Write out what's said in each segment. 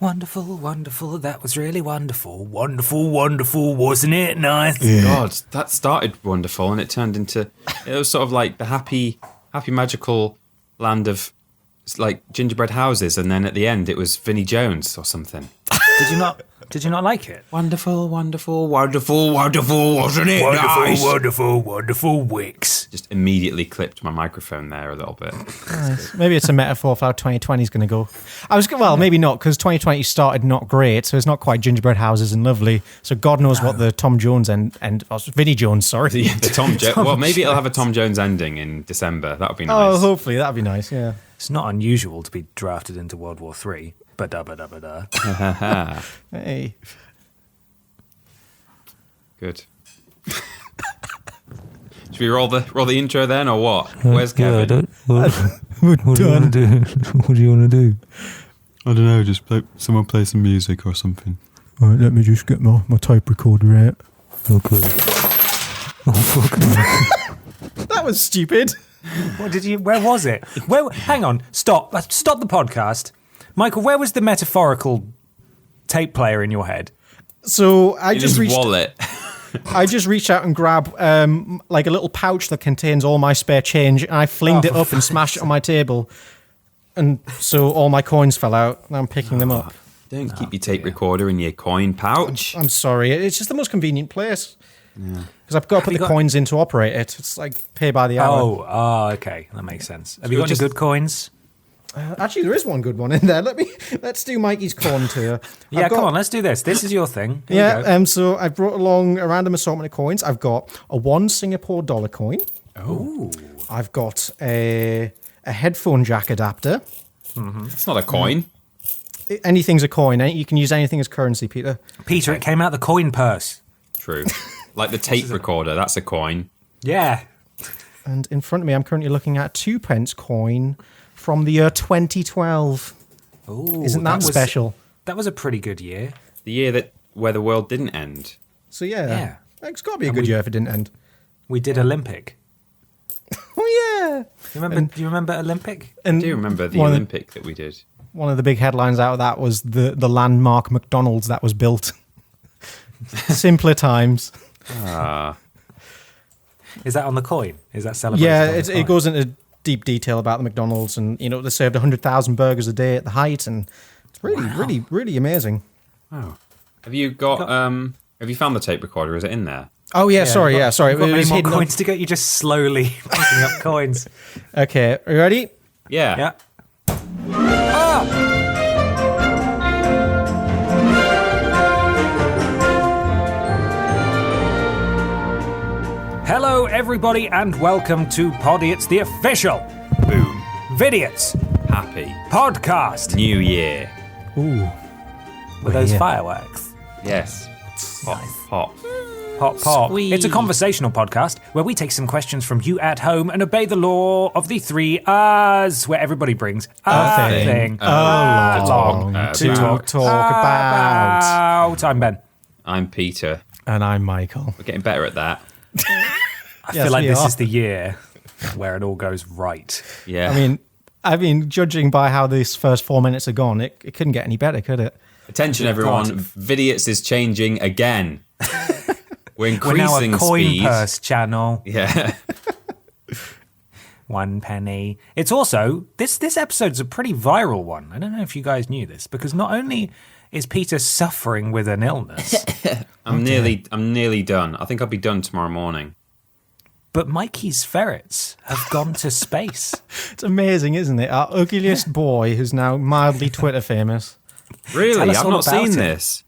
Wonderful, wonderful. That was really wonderful. Wonderful, wonderful. Wasn't it nice? Yeah. God, that started wonderful and it turned into... It was sort of like the happy magical land of like gingerbread houses, and then at the end it was Vinnie Jones or something. Did you not like it? Wonderful, wonderful, wonderful, wonderful, wasn't it nice? Wonderful, wonderful Wicks. Just immediately clipped my microphone there a little bit. Nice. Maybe it's a metaphor for how 2020 is going to go. Maybe not, because 2020 started not great, so it's not quite gingerbread houses and lovely. So God knows what the Tom Jones Vinnie Jones, sorry. The Tom Jones. Well, maybe it'll have a Tom Jones ending in December. That would be nice. Oh, hopefully that'd be nice. Yeah. It's not unusual to be drafted into World War III. Ba-da-ba-da-ba-da. Hey. Good. Should we roll the intro then, or what? Where's Kevin? What do you want to do? What do you want to do? I don't know, just someone play some music or something. All right, let me just get my tape recorder out. Okay. Oh, fuck. That was stupid. Where was it? Hang on. Stop the podcast. Michael, where was the metaphorical tape player in your head? So In his wallet. I just reached out and grabbed like a little pouch that contains all my spare change, and I flinged it up and smashed it on my table, and so all my coins fell out. And I'm picking them up. Don't keep your tape recorder in your coin pouch. I'm sorry, it's just the most convenient place. Because I've got to put the coins in to operate it. It's like pay by the hour. Oh, okay, that makes sense. Have you got any good coins? Actually, there is one good one in there. Let's do Mikey's corn tour. Yeah, come on, let's do this. This is your thing. So I brought along a random assortment of coins. I've got a $1 Singapore coin. Oh. I've got a headphone jack adapter. Mm-hmm. It's not a coin. Anything's a coin. You can use anything as currency, Peter. Peter, it came out the coin purse. True. Like the tape recorder, that's a coin. Yeah. And in front of me, I'm currently looking at a 2p coin from the year 2012. Ooh, Isn't that special? That was a pretty good year. The year where the world didn't end. So yeah. It's got to be a good year if it didn't end. We did Olympic. Oh yeah. Do you remember Olympic? I do remember the Olympic that we did. One of the big headlines out of that was the landmark McDonald's that was built. Simpler times. Is that on the coin? Is that celebrated? Yeah, it goes into deep detail about the McDonald's, and they served 100,000 burgers a day at the height, and it's really, really amazing. Oh, have you got? Have you found the tape recorder? Is it in there? Oh yeah, sorry. Got It more coins to go. You just slowly picking up coins. Okay, are you ready? Yeah. Hello, everybody, and welcome to Podiots, the official Boom. Vidiots Happy podcast. New Year. Ooh, With those fireworks. Yes. Pop. Pop, pop. Sweet. It's a conversational podcast where we take some questions from you at home and obey the law of the 3 R's, where everybody brings a thing along to talk about. I'm Ben. I'm Peter. And I'm Michael. We're getting better at that. I feel like this is the year where it all goes right. Yeah. I mean, judging by how these first 4 minutes are gone, it couldn't get any better, could it? Attention, everyone. Vidiots is changing again. We're increasing We're now a coin speed. purse channel. Yeah. 1 penny. It's also, this episode's a pretty viral one. I don't know if you guys knew this, because not only is Peter suffering with an illness, I'm nearly done. I think I'll be done tomorrow morning. but Mikey's ferrets have gone to space. It's amazing, isn't it? Our ugliest boy, who's now mildly Twitter famous. Really? us I've all not about seen it. this.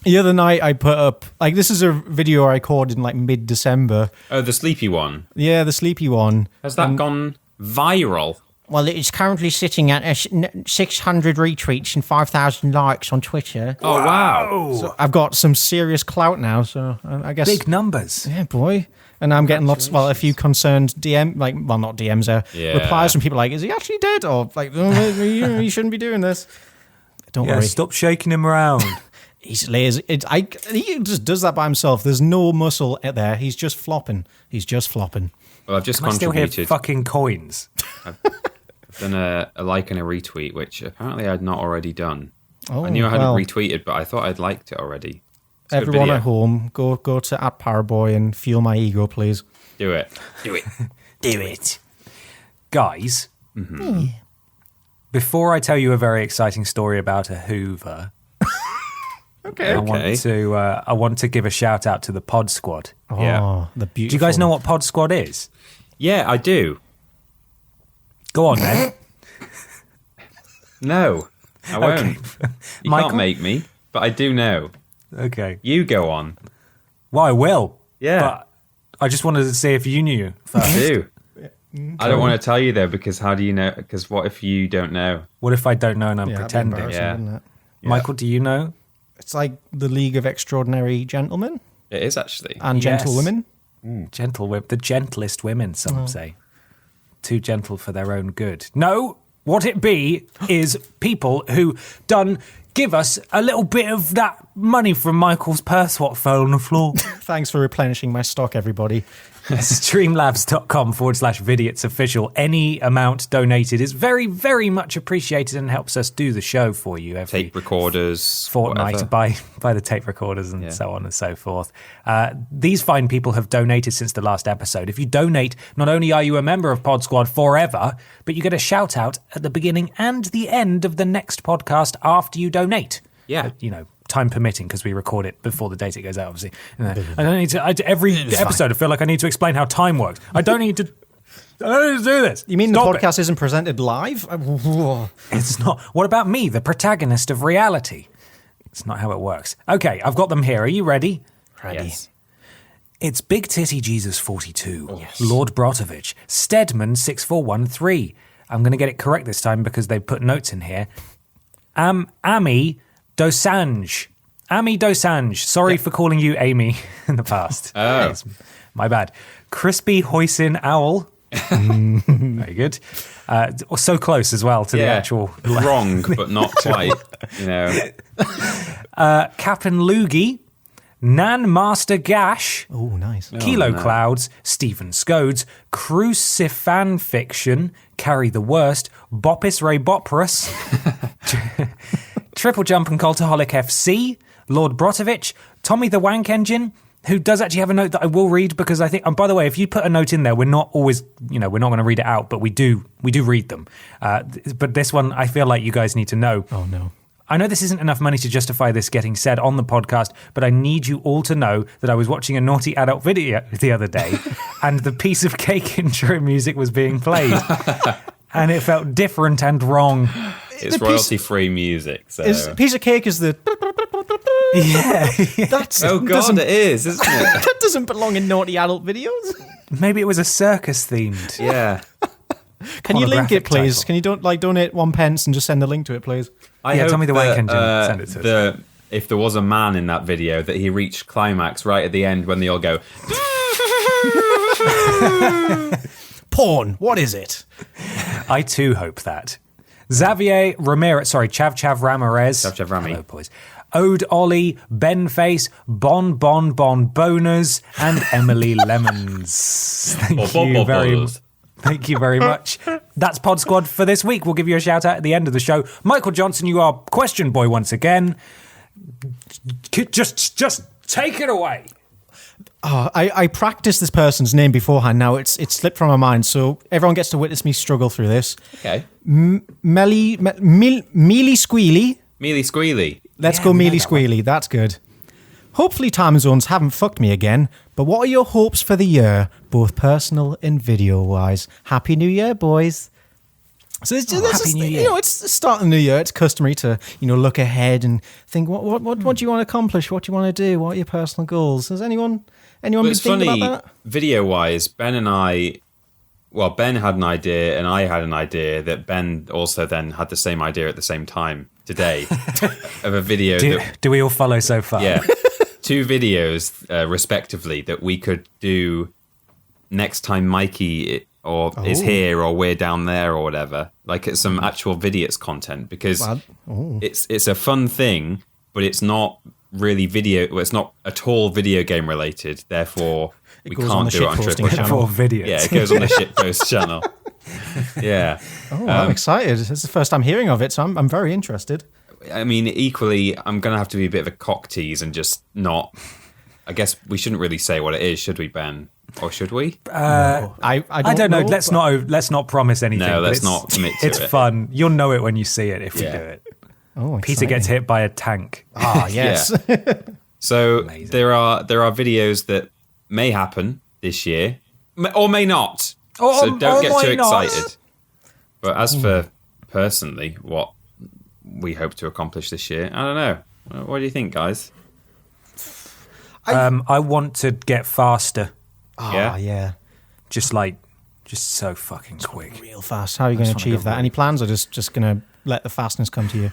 The other night I put up, this is a video I recorded in mid-December. Oh, the sleepy one. Yeah, the sleepy one. Has that gone viral? Well, it's currently sitting at 600 retweets and 5,000 likes on Twitter. Oh, wow. So I've got some serious clout now, so I guess... Big numbers. Yeah, boy. And I'm getting a few concerned not DMs, replies from people like, is he actually dead? Or you shouldn't be doing this. Don't worry. Stop shaking him around. He's lazy. He just does that by himself. There's no muscle there. He's just flopping. Well, I've just I still hear contributed. fucking coins. I've done a like and a retweet, which apparently I'd not already done. Oh, I knew I hadn't well, retweeted, but I thought I'd liked it already. It's a good everyone video. at home, go to @Paraboy and fuel my ego, please. Do it. Do it. Do it. Guys, before I tell you a very exciting story about a Hoover, Okay. I want to give a shout out to the Pod Squad. Oh, Yeah. the beautiful. Do you guys know what Pod Squad is? Yeah, I do. Go on, then. No, I won't. Okay. You Michael? can't make me, but I do know. Okay. You go on. Well, I will. Yeah. But I just wanted to see if you knew I first. do. I don't want to tell you though, because how do you know? Because what if you don't know? What if I don't know and I'm Yeah, that'd be pretending? embarrassing, Yeah. wouldn't it? Michael, do you know? It's like the League of Extraordinary Gentlemen It is actually. and Yes. Gentlewomen. The gentlest women, some say. Too gentle for their own good. No, what it be is people who give us a little bit of that money from Michael's purse what fell on the floor. Thanks for replenishing my stock, everybody. Streamlabs.com/Vidiots official. Any amount donated is very, very much appreciated and helps us do the show for you every Tape recorders, fortnight whatever. by the tape recorders and so on and so forth. These fine people have donated since the last episode. If you donate, not only are you a member of Pod Squad forever, but you get a shout out at the beginning and the end of the next podcast after you donate. Yeah. Time permitting, because we record it before the date it goes out, obviously. I don't need to. Every episode, I feel like I need to explain how time works. I don't need to do this. You mean Stop the it. podcast isn't presented live? It's not. What about me, the protagonist of reality? It's not how it works. Okay, I've got them here. Are you ready? Ready. Yes. It's Big Titty Jesus 42, Lord Brotovich, Stedman 6413. I'm going to get it correct this time because they put notes in here. Ami Dosange. Ami Dosange. Sorry for calling you Amy in the past. Oh. It's my bad. Crispy Hoisin Owl. Very good. So close as well to the actual. Wrong, but not quite. Cap'n Loogie. Nan Master Gash. Oh, nice. Kilo Clouds, Stephen Scodes, Crucifan Fiction, Carry the Worst, Boppis Ray Boprus, Triple Jump and Cultaholic FC, Lord Brotovich, Tommy the Wank Engine, who does actually have a note that I will read because I think, and by the way, if you put a note in there, we're not always, we're not going to read it out, but we do read them. But this one, I feel like you guys need to know. Oh, no. I know this isn't enough money to justify this getting said on the podcast, but I need you all to know that I was watching a naughty adult video the other day and the piece of cake intro music was being played and it felt different and wrong. It's royalty-free music, so... Piece of cake is the... Yeah. That's, Oh, God, it is, isn't it? that doesn't belong in naughty adult videos. Maybe it was a circus themed. Yeah. Can you link it, Pornographic please? title. Can you donate 1 pence and just send a link to it, please? I Yeah, hope tell me the Wank that, Engine, send it to us. If there was a man in that video, that he reached climax right at the end when they all go... Porn, what is it? I too hope that. Xavier Ramirez, Chav Ramirez. Chav Rami. Hello, boys. Ode Ollie, Ben Face, Bon Boners, and Emily Lemons. Thank you very much. That's Pod Squad for this week. We'll give you a shout out at the end of the show. Michael Johnson, you are question boy once again. Just take it away. Oh, I practiced this person's name beforehand. Now it's slipped from my mind, so everyone gets to witness me struggle through this. Okay. Mealy Squealy. Mealy Squealy. Let's Yeah, go we Mealy know that one. Squealy. That's good. Hopefully time zones haven't fucked me again, but what are your hopes for the year, both personal and video-wise? Happy New Year, boys. So it's just, Happy New Year. it's the start of the new year. It's customary to, look ahead and think, what do you want to accomplish? What do you want to do? What are your personal goals? Has anyone been It's thinking funny, about that? video-wise, Ben had an idea and I had an idea that Ben also then had the same idea at the same time today of a video. Do we all follow so far? Yeah. 2 videos, respectively, that we could do next time Mikey is here or we're down there or whatever. Like it's some actual Vidiots content because it's a fun thing, but it's not really video. Well, it's not at all video game related. Therefore, we goes on can't the do it on shitposting Triple channel. Channel. For Vidiots. Yeah, it goes on the shitpost channel. Yeah. Oh, I'm excited. It's the first time hearing of it, so I'm very interested. I mean, equally, I'm going to have to be a bit of a cock tease and just not. I guess we shouldn't really say what it is, should we, Ben? Or should we? No. I don't know. Let's not promise anything. No, but let's not commit to it's it. It's fun. You'll know it when you see it if we do it. Oh, Peter exciting. gets hit by a tank. Ah, yes. So Amazing. there are videos that may happen this year, or may not. So don't get too excited. But as for personally, what we hope to accomplish this year, I don't know. What do you think, guys? I want to get faster. Oh, yeah. Just so fucking quick. Real fast. How are you going to achieve that? Any plans, or just going to let the fastness come to you?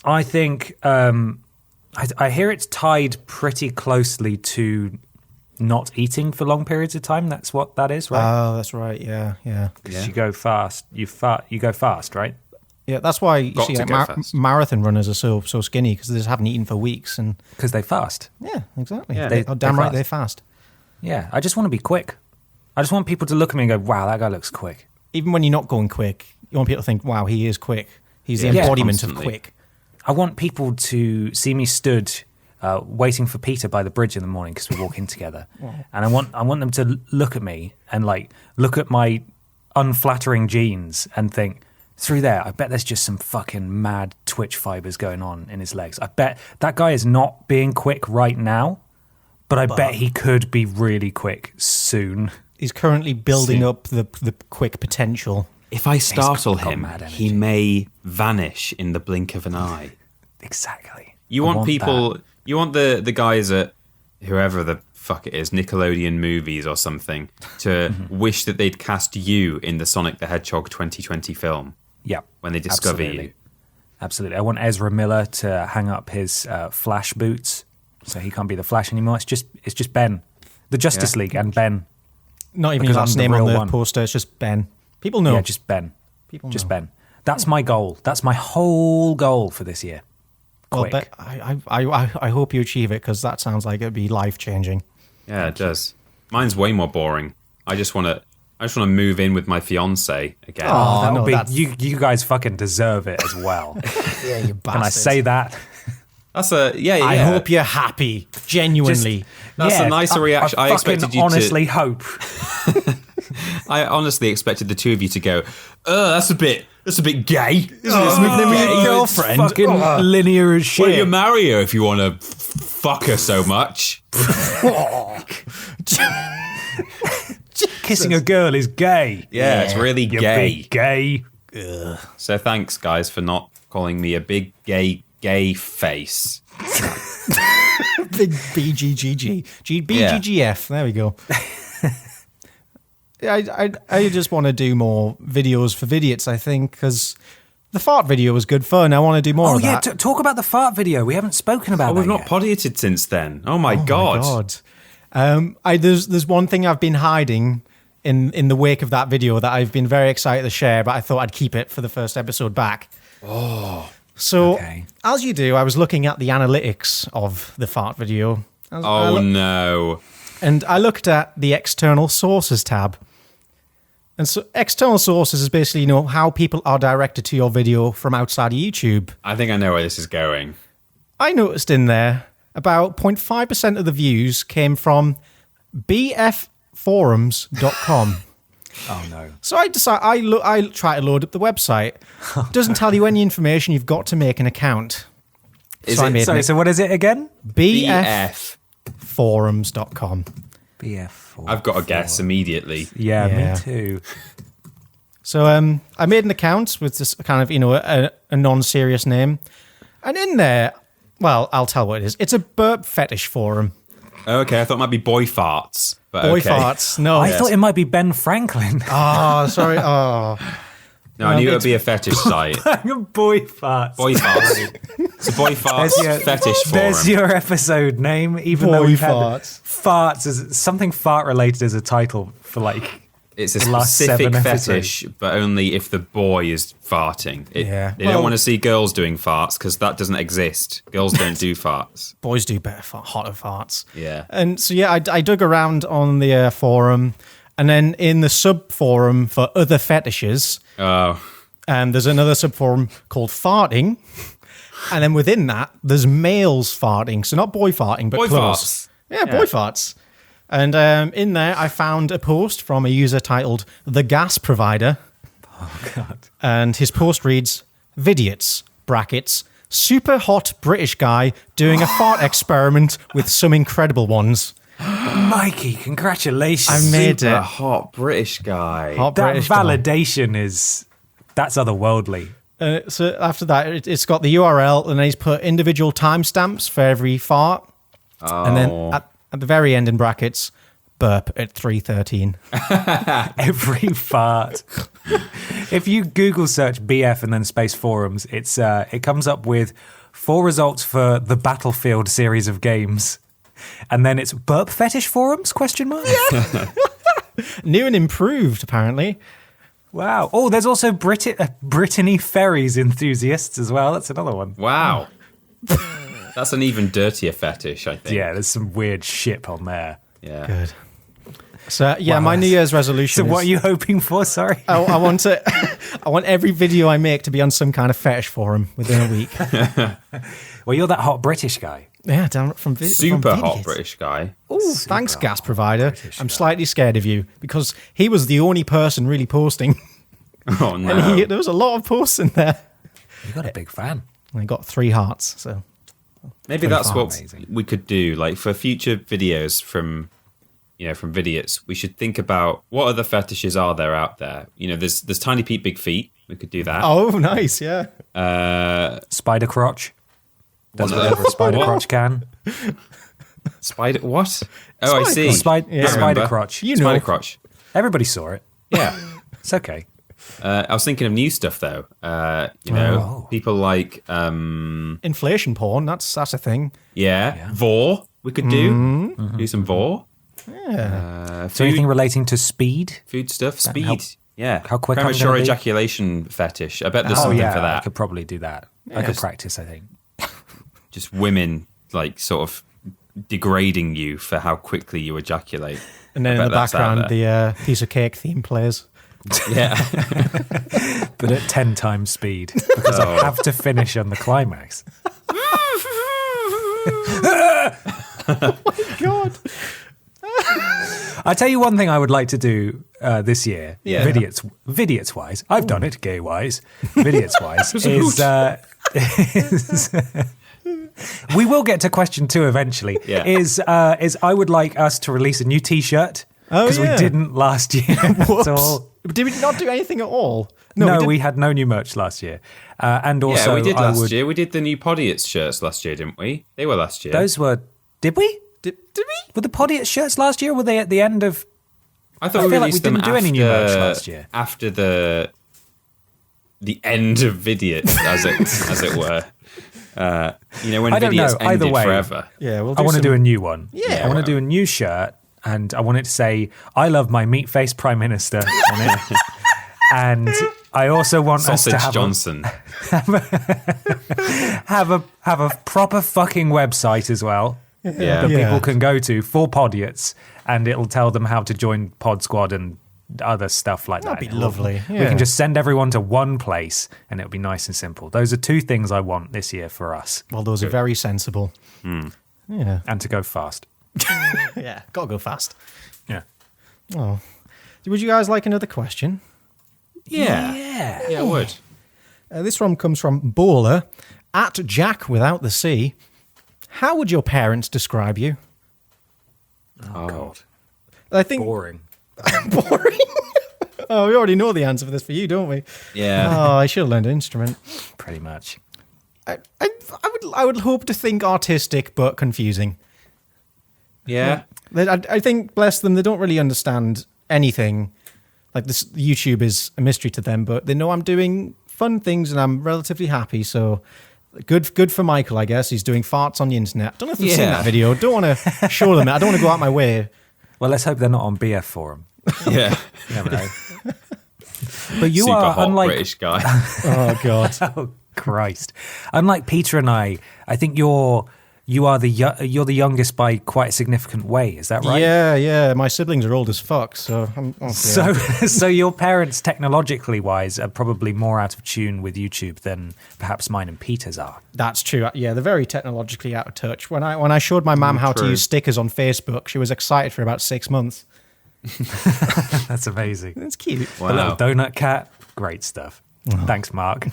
I think I hear it's tied pretty closely to not eating for long periods of time. That's what that is, right? Oh, that's right. Yeah. Because you go fast. You go fast, right? Yeah, that's why you Got see to like, go fast. marathon runners are so skinny, because they just haven't eaten for weeks. And Because they fast. yeah, exactly. Yeah, Damn they're right, fast. they're fast. Yeah, I just want to be quick. I just want people to look at me and go, wow, that guy looks quick. Even when you're not going quick, you want people to think, wow, he is quick. He's the Yeah, embodiment of constantly. quick. I want people to see me stood waiting for Peter by the bridge in the morning because we walk in together. And I want them to look at me and look at my unflattering jeans and think, through there, I bet there's just some fucking mad twitch fibers going on in his legs. I bet that guy is not being quick right now, but I bet he could be really quick soon. He's currently building up the quick potential. If I startle got him, mad energy. he may vanish in the blink of an eye. Exactly. You I want want people, that. you want the guys at whoever the fuck it is, Nickelodeon movies or something, to wish that they'd cast you in the Sonic the Hedgehog 2020 film Yeah. when they discover absolutely. you. Absolutely. I want Ezra Miller to hang up his Flash boots so he can't be the Flash anymore. It's just Ben. The Justice League and Ben. Not even Because your I'm last the name on real the one. poster. It's just Ben. People know. Yeah, just Ben. People Just know. Ben. That's my goal. That's my whole goal for this year. Well, Quick. but I hope you achieve it, because that sounds like it'd be life changing. Yeah, it does. Mine's way more boring. I just want to move in with my fiance again. Oh, that no, would be that's- you guys fucking deserve it as well. Yeah, you bastard. Can I say that? That's a yeah. I hope you're happy, genuinely. That's a nicer reaction. I fucking expected you honestly hope. I honestly expected the two of you to go, that's a bit gay, isn't it? Oh, moving in with your girlfriend. Fucking linear as shit. Well, you marry her if you want to fuck her so much. Kissing a girl is gay. Yeah, it's really You gay. big gay. So thanks, guys, for not calling me a big gay face. Big BGGG. BGGF. There we go. I just want to do more videos for Vidiots, I think, because the fart video was good fun. I want to do more Oh of yeah, that. talk about the fart video. We haven't spoken about that We've not yet. podioted since then. Oh my god. There's one thing I've been hiding in the wake of that video that I've been very excited to share, but I thought I'd keep it for the first episode back. So, Okay. as you do, I was looking at the analytics of the fart video. No. And I looked at the external sources tab. And so external sources is basically, how people are directed to your video from outside of YouTube. I think I know where this is going. I noticed in there about 0.5% of the views came from bfforums.com. Oh no. So I decide I try to load up the website. It doesn't tell you any information. You've got to make an account. Is So I it made Sorry, an so what is it again? BF? bfforums.com. BF4. I've got a guess immediately. Yeah, Yeah. me too. So I made an account with this kind of, a non-serious name. And in there, well, I'll tell what it is. It's a burp fetish forum. Okay, I thought it might be boy farts. But Boy okay. farts. No. I thought it might be Ben Franklin. Oh, sorry. Oh. No, I knew it would be a fetish site. Boy farts. Boy farts. It's a boy farts There's your- fetish forum. There's your episode name, even though Boy we've farts. had farts as something fart related as a title for It's a the last specific 7 fetish, but only if the boy is farting. Yeah. They Well- don't want to see girls doing farts because that doesn't exist. Girls don't do farts. Boys do better hotter farts. Yeah. And so, yeah, I dug around on the forum. And then in the sub-forum for other fetishes, Oh, there's another sub-forum called farting. And then within that, there's males farting. So not boy farting, but Boy close. farts. Yeah, boy farts. And in there, I found a post from a user titled The Gas Provider. Oh, God. And his post reads, Vidiots, brackets, super hot British guy doing a fart experiment with some incredible ones. Mikey, congratulations. I made Super it. hot British guy. Hot that British guy. validation that's otherworldly. So after that, it's got the URL, and then he's put individual timestamps for every fart. And then at the very end in brackets, burp at 3:13. Every fart. If you Google search BF and then space forums, it comes up with 4 results for the Battlefield series of games. And then it's burp fetish forums, question mark? Yeah. New and improved, apparently. Wow. Oh, there's also Brittany Ferries enthusiasts as well. That's another one. Wow. That's an even dirtier fetish, I think. Yeah, there's some weird shit on there. Yeah. Good. So, yeah, Wow. my New Year's resolution So is... what are you hoping for? Sorry. I want every video I make to be on some kind of fetish forum within a week. Well, you're that hot British guy. Yeah, down from Super from hot Vidiots. British guy. Ooh, thanks, gas provider. British I'm guy. slightly scared of you because he was the only person really posting. Oh, no. And there was a lot of posts in there. You got a big fan. And I got 3 hearts, so... Maybe that's far. what Amazing. we could do. Like for future videos from Vidiots, we should think about what other fetishes are there out there. There's Tiny Pete Big Feet. We could do that. Oh, nice, yeah. Spider crotch. Does What? whatever a spider What? crotch can. Spider what? Oh, I Spider see. crotch. The Yeah. spider Remember. crotch. You know. Spider crotch. Everybody saw it. Yeah. It's okay. I was thinking of new stuff though. Oh. People like Inflation porn, that's a thing. vor. We could do some vor. Yeah. So anything relating to speed? Food stuff, speed. how- Yeah. how quick I'm Premature gonna be? ejaculation fetish. I bet there's Oh something yeah, for I that. could probably do that. I could practice, I think. Just women like sort of degrading you for how quickly you ejaculate. And then I in the bet that's out background, the piece of cake theme plays. Yeah. But at 10 times speed because I have to finish on the climax. God. I tell you one thing I would like to do this year, Yeah. Vidiots wise. I've done it gay wise. Vidiots wise is we will get to question 2 eventually. Yeah. Is I would like us to release a new T-shirt Oh, because yeah. we didn't last year at all. Did we not do anything at all? No, we we had no new merch last year, and also yeah, we did I last would, year. We did the new Podiots shirts last year, didn't we? They were last year. Those were. Did we? Did we? Were the Podiots shirts last year? Or were they at the end of? I thought I we feel like released we them didn't do any new merch last year. After the end of Vidiots, as it were. When I don't know. Vidiots Either ended way. forever. Yeah, we'll I want to do a some- new one. Yeah, I want to do a new shirt, and I want it to say "I love my meat-faced prime minister" on it. And I also want Sausage us to have Johnson. have a proper fucking website as well Yeah. that Yeah. people can go to for Podiots, and it'll tell them how to join Pod Squad and other stuff like That'd that. be lovely. We Yeah. can just send everyone to one place, and it'll be nice and simple. Those are 2 things I want this year for us, Well, those are very sensible. Yeah. and to go fast. Yeah, gotta go fast. Yeah. Oh. Would you guys like another question? Yeah. Yeah. Yeah, I would. This one comes from Bowler, at Jack without the C. How would your parents describe you? Oh, God. I think Boring. boring. Oh, we already know the answer for this for you, don't we? Yeah. Oh, I should have learned an instrument. Pretty much. I would hope to think artistic but confusing. Yeah. I think, bless them, they don't really understand anything. Like this, YouTube is a mystery to them, but they know I'm doing fun things and I'm relatively happy. So good for Michael, I guess. He's doing farts on the internet. Don't know if they've seen Yeah. that video. Don't want to show them it. I don't want to go out my way. Well, let's hope they're not on BF forum. Yeah. You never know. But you Super are hot unlike British guy. Oh God. Oh Christ! Unlike Peter and I think you're you're the youngest by quite a significant way. Is that right? Yeah. My siblings are old as fuck, so I'm okay. So your parents, technologically wise, are probably more out of tune with YouTube than perhaps mine and Peter's are. That's true. Yeah, they're very technologically out of touch. When I showed my mum how to use stickers on Facebook, she was excited for about 6 months. That's amazing. It's cute. Wow. The little donut cat, great stuff. Thanks, Mark.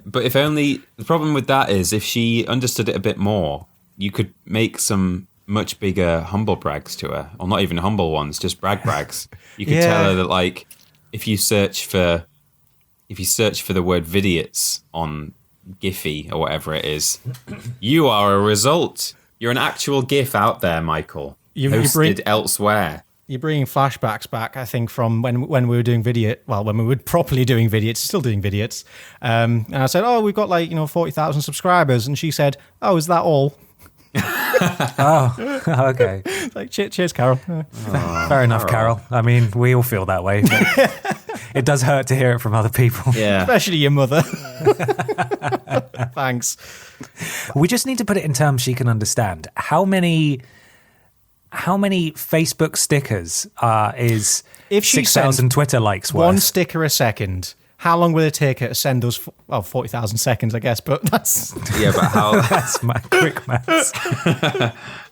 But if only the problem with that is if she understood it a bit more, you could make some much bigger humble brags to her, or not even humble ones, just brags. You could tell her that, like, if you search for the word Vidiots on Giphy or whatever it is, you are a result. You're an actual GIF out there, Michael. Hosted elsewhere. You're bringing flashbacks back, I think, from when we were doing when we were properly doing Vidiots, still doing Vidiots. And I said, we've got 40,000 subscribers. And she said, is that all? Oh, okay. Like, cheers, Carol. Fair enough, Carol. I mean, we all feel that way. But it does hurt to hear it from other people. Yeah. Especially your mother. Thanks. We just need to put it in terms she can understand. How many Facebook stickers is if she 6,000 Twitter likes worth? One sticker a second. How long will it take her to send those? 40,000 seconds, I guess. But that's Yeah, but how? That's my quick maths.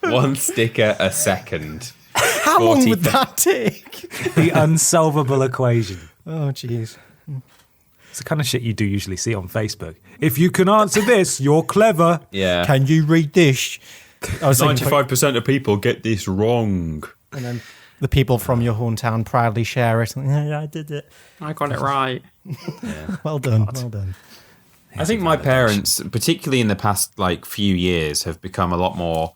One sticker a second. how long would that take? The unsolvable equation. Oh, jeez. It's the kind of shit you do usually see on Facebook. If you can answer this, you're clever. Yeah. Can you read this? I was thinking, 95% of people get this wrong. and then the people from your hometown proudly share it. Yeah, I did it. I got it right. Well done. Well done. I think my parents, particularly in the past few years, have become a lot more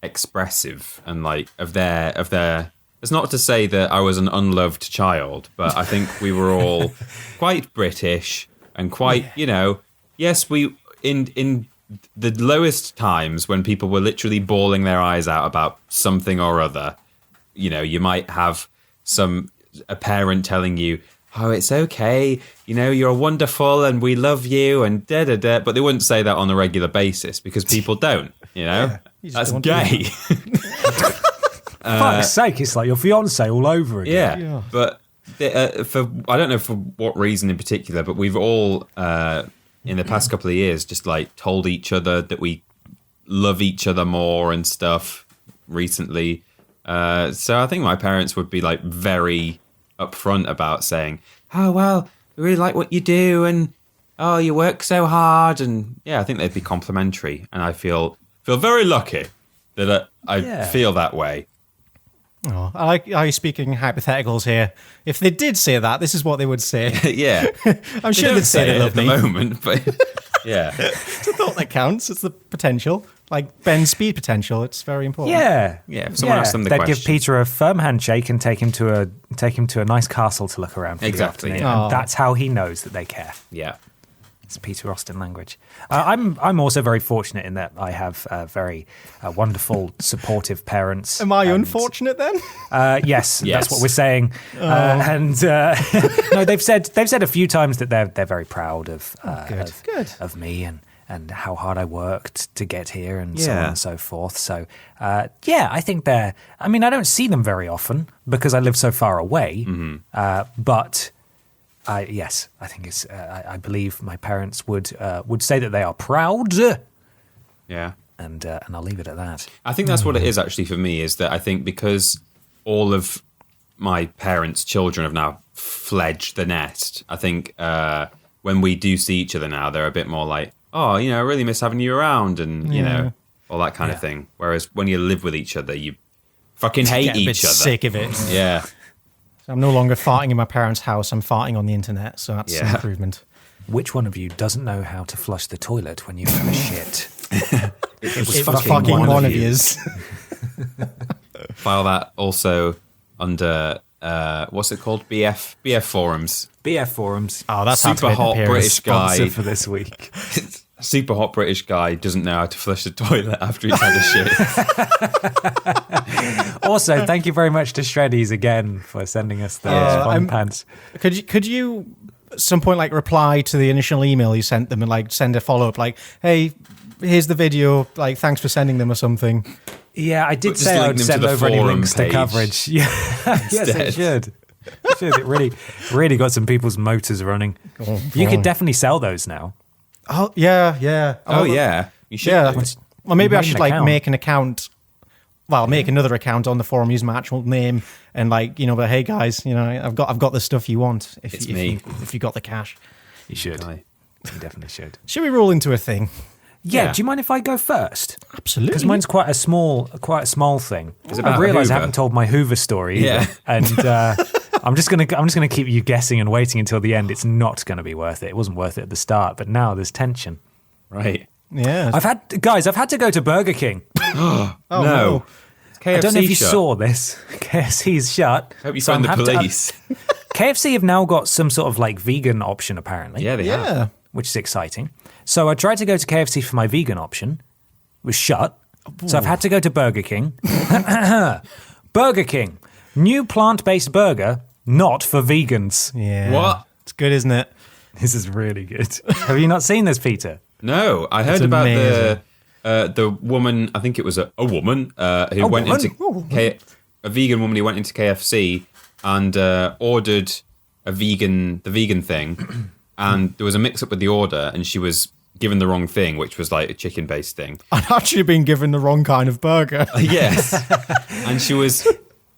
expressive and of their. It's not to say that I was an unloved child, but I think we were all quite British and quite, yes, we in the lowest times when people were literally bawling their eyes out about something or other. You might have a parent telling you, "Oh, it's okay. You're wonderful and we love you," and da-da-da. But they wouldn't say that on a regular basis because people don't, That's gay. Fuck's sake, it's like your fiance all over again. Yeah. But I don't know for what reason in particular, but we've all, in the past couple of years, just told each other that we love each other more and stuff recently. So I think my parents would be very upfront about saying, "Oh, well, we really like what you do, and oh, you work so hard," and I think they'd be complimentary, and I feel very lucky that I feel that way. Oh, I like how you're speaking hypotheticals here. If they did say that, this is what they would say. Yeah, I'm sure they'd say they love me. at the moment, but yeah, It's the thought that counts. It's the potential. Like Ben's speed potential. It's very important. Yeah. If someone asks them the they'd question, give Peter a firm handshake and take him to a nice castle to look around for Exactly, the afternoon. yeah. And that's how he knows that they care. yeah. It's Peter Austin language. I'm also very fortunate in that I have very wonderful, supportive parents. Am I and, unfortunate then? Yes, Yes. that's what we're saying. No, they've said a few times that they're very proud of Good. of me and how hard I worked to get here and so on and so forth. So I think I don't see them very often because I live so far away. But yes, I think it's. I believe my parents would say that they are proud. Yeah. And I'll leave it at that. I think that's what it is actually for me, is that I think because all of my parents' children have now fledged the nest, I think when we do see each other now, they're a bit more like, "Oh, I really miss having you around," and, all that kind of thing. Whereas when you live with each other, you fucking hate Get a bit each other. sick of it. Yeah. I'm no longer farting in my parents' house. I'm farting on the internet, so that's an improvement. Which one of you doesn't know how to flush the toilet when you've had a shit? It was It was fucking one of yous. File that also under, what's it called? BF forums. BF forums. Oh, that's had to Super make an hot appearance. British guy. Sponsor for this week. Super hot British guy doesn't know how to flush the toilet after he's had a shit. Also, thank you very much to Shreddies again for sending us those fun pants. Could you at some point reply to the initial email you sent them and send a follow up hey, here's the video. Like, thanks for sending them or something. Yeah, I did Just say I link would them send to the over any forum links to page coverage. Yeah, yes, it should. It should. It really got some people's motors running. You could definitely sell those now. Oh yeah. Oh yeah, you should. Yeah. do. Well, maybe I made an should like account. make an account. Well, make another account on the forum, use my actual name, and like, but hey guys, I've got the stuff you want. It's me. If you got the cash, You should. Guy. You definitely should. should we roll into a thing? Yeah. Do you mind if I go first? Absolutely. Because mine's quite a small thing. It's about I a realise I Hoover. haven't told my Hoover story. Yeah. Either. And I'm just gonna keep you guessing and waiting until the end. It's not gonna be worth it. It wasn't worth it at the start, but now there's tension. Right. Yeah. I've had to go to Burger King. Oh, no. It's KFC I don't know if you shut. saw this. KFC's shut. Hope you so find the I'm have to- police. KFC have now got some sort of like vegan option apparently. Yeah, they have. Yeah. Which is exciting. So I tried to go to KFC for my vegan option. It was shut. So I've had to go to Burger King. Burger King. New plant-based burger, not for vegans. Yeah. What? It's good, isn't it? This is really good. Have you not seen this, Peter? No, I heard It's about amazing. the woman. I think it was a woman who went woman? into a vegan woman who went into KFC and ordered the vegan thing, and there was a mix up with the order, and she was given the wrong thing, which was like a chicken based thing. I've actually been given the wrong kind of burger. Yes, and she was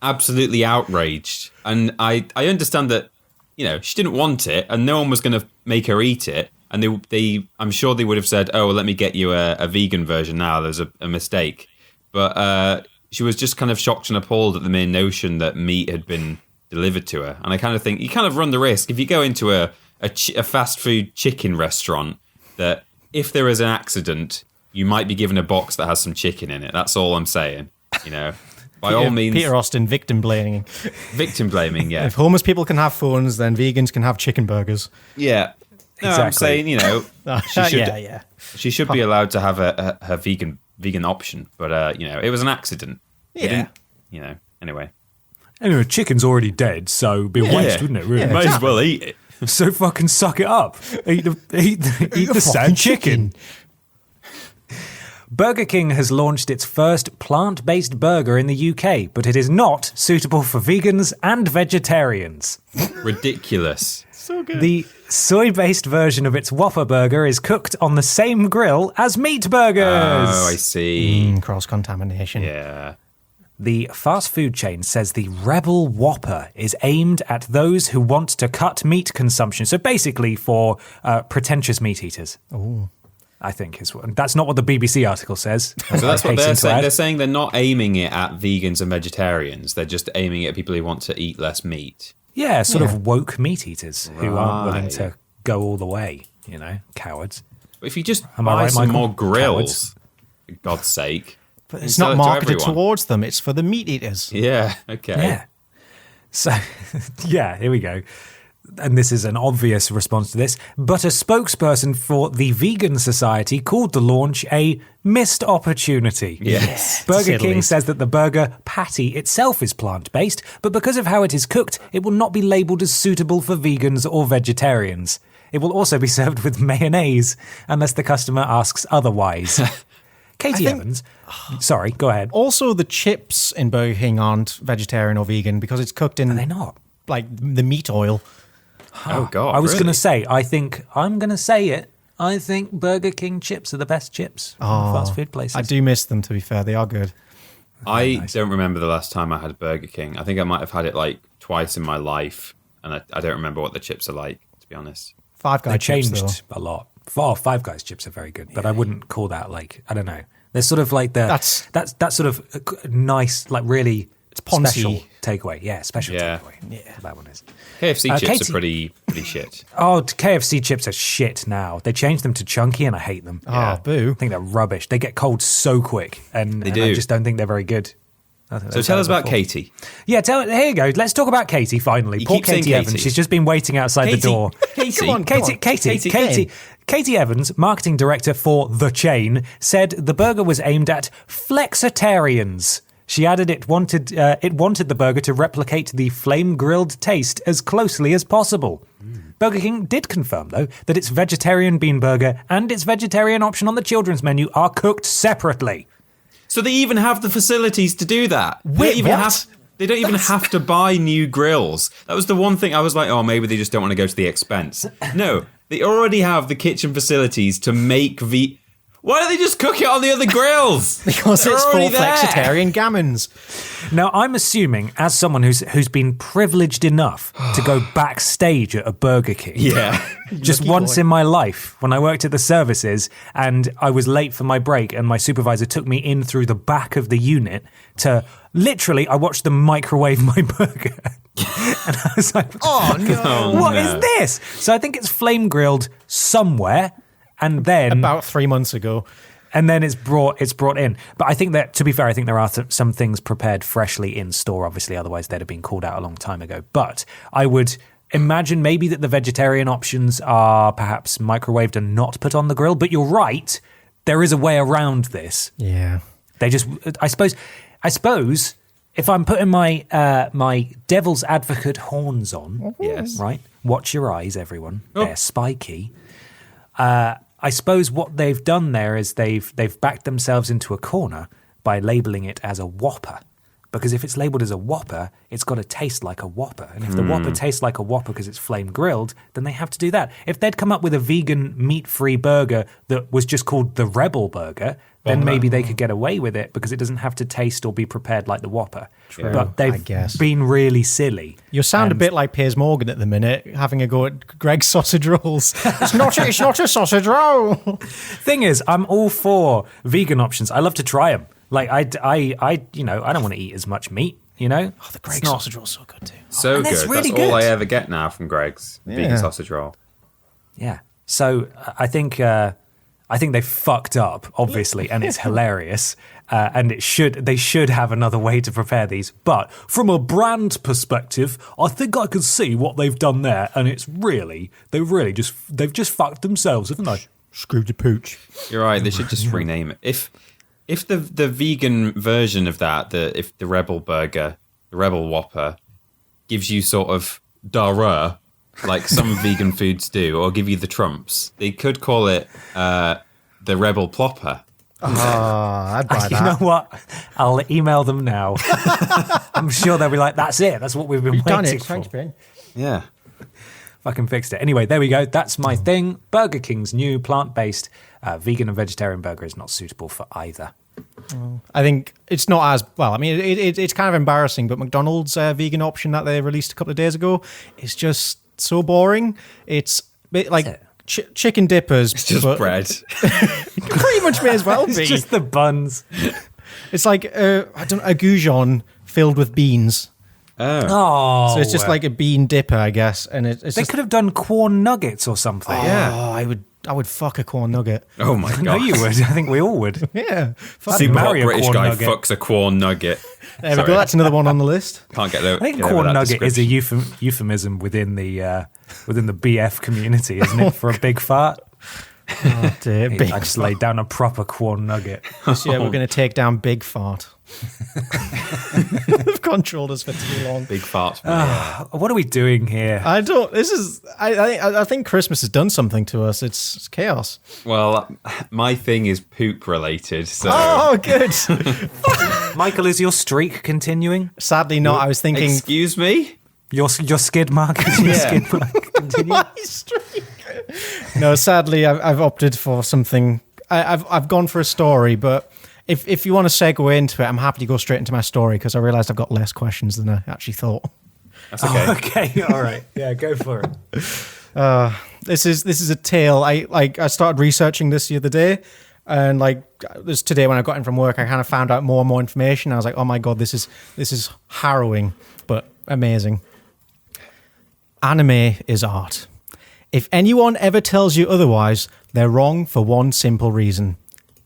absolutely outraged, and I understand that she didn't want it, and no one was going to make her eat it. And they, I'm sure they would have said, "Oh, well, let me get you a vegan version now." There's a mistake, but she was just kind of shocked and appalled at the mere notion that meat had been delivered to her. And I kind of think you kind of run the risk if you go into a fast food chicken restaurant that if there is an accident, you might be given a box that has some chicken in it. That's all I'm saying. By all means, Peter Austin, victim blaming. victim blaming. Yeah, If homeless people can have phones, then vegans can have chicken burgers. yeah. No, I'm Exactly. saying she should. yeah. She should be allowed to have her vegan option, but it was an accident. They Yeah. didn't. Anyway. Anyway, chicken's already dead, so it'd be a waste, wouldn't it? Really? Yeah, Might as well eat it. So fucking suck it up. Eat the sad fucking chicken. Burger King has launched its first plant-based burger in the UK, but it is not suitable for vegans and vegetarians. Ridiculous. So good. The soy-based version of its Whopper burger is cooked on the same grill as meat burgers. Oh, I see. Cross-contamination. Yeah. The fast food chain says the Rebel Whopper is aimed at those who want to cut meat consumption. So basically for pretentious meat eaters. Oh. I think that's not what the BBC article says. So that's what they're Hasten to saying. add. They're saying they're not aiming it at vegans and vegetarians. They're just aiming it at people who want to eat less meat. Yeah, sort of woke meat eaters who aren't willing Right. to go all the way, cowards. But if you just Am I buy right, some Michael? more grills, for God's sake. But it's Sell not it to marketed everyone. towards them. It's for the meat eaters. Yeah, okay. Yeah. So, yeah, here we go. And this is an obvious response to this, but a spokesperson for the Vegan Society called the launch a missed opportunity. Yes. Burger to say the King least. says that the burger patty itself is plant-based, but because of how it is cooked, it will not be labelled as suitable for vegans or vegetarians. It will also be served with mayonnaise, unless the customer asks otherwise. Katie Evans, sorry, go ahead. Also, the chips in Burger King aren't vegetarian or vegan because it's cooked in Are they not? like the meat oil. Oh, God. I was really? going to say, I'm going to say it. I think Burger King chips are the best chips from fast food places. I do miss them, to be fair. They are good. I don't remember the last time I had Burger King. I think I might have had it like twice in my life, and I don't remember what the chips are like, to be honest. Five They Guys chips, changed a lot. Five Guys chips are very good, but I wouldn't call that like, I don't know. They're sort of like that's sort of nice, like really poncy. special takeaway. Yeah, special Yeah. takeaway. Yeah, that one is. KFC chips Katie- are pretty shit. Oh, KFC chips are shit now. They changed them to chunky, and I hate them. Oh, boo. I think they're rubbish. They get cold so quick, and I do. just don't think they're very good. So tell us about Katie. Yeah, here you go. Let's talk about Katie finally. You Poor keep saying Katie Evans. Katie. She's just been waiting outside the Katie. door. Katie. Come on, Katie Evans, marketing director for The Chain, said the burger was aimed at flexitarians. She added it wanted the burger to replicate the flame-grilled taste as closely as possible. Burger King did confirm, though, that its vegetarian bean burger and its vegetarian option on the children's menu are cooked separately. So they even have the facilities to do that. Wait, what? They don't even have to buy new grills. That was the one thing I was like, oh, maybe they just don't want to go to the expense. No, they already have the kitchen facilities to make Why don't they just cook it on the other grills? Because They're it's for already there. flexitarian gammons. Now, I'm assuming, as someone who's been privileged enough to go backstage at a Burger King, just once in my life, when I worked at the services and I was late for my break and my supervisor took me in through the back of the unit to literally, I watched them microwave my burger. And I was like, Oh, no. what is this? So I think it's flame grilled somewhere. And then About 3 months ago. and then it's brought in. But I think that, to be fair, I think there are some things prepared freshly in store, obviously, otherwise they'd have been called out a long time ago. But I would imagine maybe that the vegetarian options are perhaps microwaved and not put on the grill. But you're right, there is a way around this. Yeah. They just, I suppose, if I'm putting my my devil's advocate horns on, Yes. right? Watch your eyes, everyone. They're spiky. I suppose what they've done there is they've backed themselves into a corner by labeling it as a Whopper. Because if it's labelled as a Whopper, it's got to taste like a Whopper. And if the Whopper tastes like a Whopper because it's flame grilled, then they have to do that. If they'd come up with a vegan meat-free burger that was just called the Rebel Burger, then maybe they could get away with it because it doesn't have to taste or be prepared like the Whopper. True, But I they've guess. been really silly. You sound a And- bit like Piers Morgan at the minute, having a go at Greg's sausage rolls. It's not a sausage roll. Thing is, I'm all for vegan options. I love to try them. Like I don't want to eat as much meat. You know, The Greg sausage roll's so good too. So and good. that's really That's all I good. ever get now from Greg's vegan sausage roll. yeah. So I think they fucked up, obviously, and it's hilarious. And they should have another way to prepare these. But from a brand perspective, I think I can see what they've done there, and it's they've just fucked themselves, haven't they? Screwed your pooch. You're right. They should just rename it. If the vegan version of that, if the Rebel Burger, the Rebel Whopper, gives you sort of diarrhea, like some vegan foods do, or give you the trumps, they could call it the Rebel Plopper. I'd buy that. You know what? I'll email them now. I'm sure they'll be like, "That's it. That's what we've been You've waiting done it. for." Thanks, Ben. Yeah. Fucking fixed it. Anyway, there we go. That's my thing. Burger King's new plant-based vegan and vegetarian burger is not suitable for either. I think it's not as well. I mean, it's kind of embarrassing, but McDonald's vegan option that they released a couple of days ago is just so boring. It's a bit like chicken dippers. It's just bread. Pretty much may as well be. It's just the buns. It's like a goujon filled with beans. Oh, So it's just like a bean dipper, I guess. And it's they just, could have done corn nuggets or something. I would fuck a corn nugget. Oh my god. No, you would. I think we all would. Yeah. Fuck See, it. Super hot marry a British corn guy nugget. fucks a corn nugget. There we go. That's another one on the list. Can't get over. I think get over corn that nugget is a description. euphemism within the BF community, isn't it? For a big fart. Oh, dear. Big I just laid down a proper corn nugget. This year we're going to take down Big Fart. They've controlled us for too long. Big fart. What are we doing here? I don't. This is. I think Christmas has done something to us. It's chaos. Well, my thing is poop related. So Oh, good. Michael, is your streak continuing? Sadly, not. I was thinking. excuse me. Your skid mark is your skid mark continuing? No, sadly, I've opted for something. I've gone for a story, but if you want to segue into it, I'm happy to go straight into my story because I realised I've got less questions than I actually thought. That's okay. Oh, okay, all right. Yeah, go for it. This is a tale. I started researching this the other day, and this today when I got in from work, I kind of found out more and more information. I was like, oh my god, this is harrowing but amazing. Anime is art. If anyone ever tells you otherwise, they're wrong for one simple reason.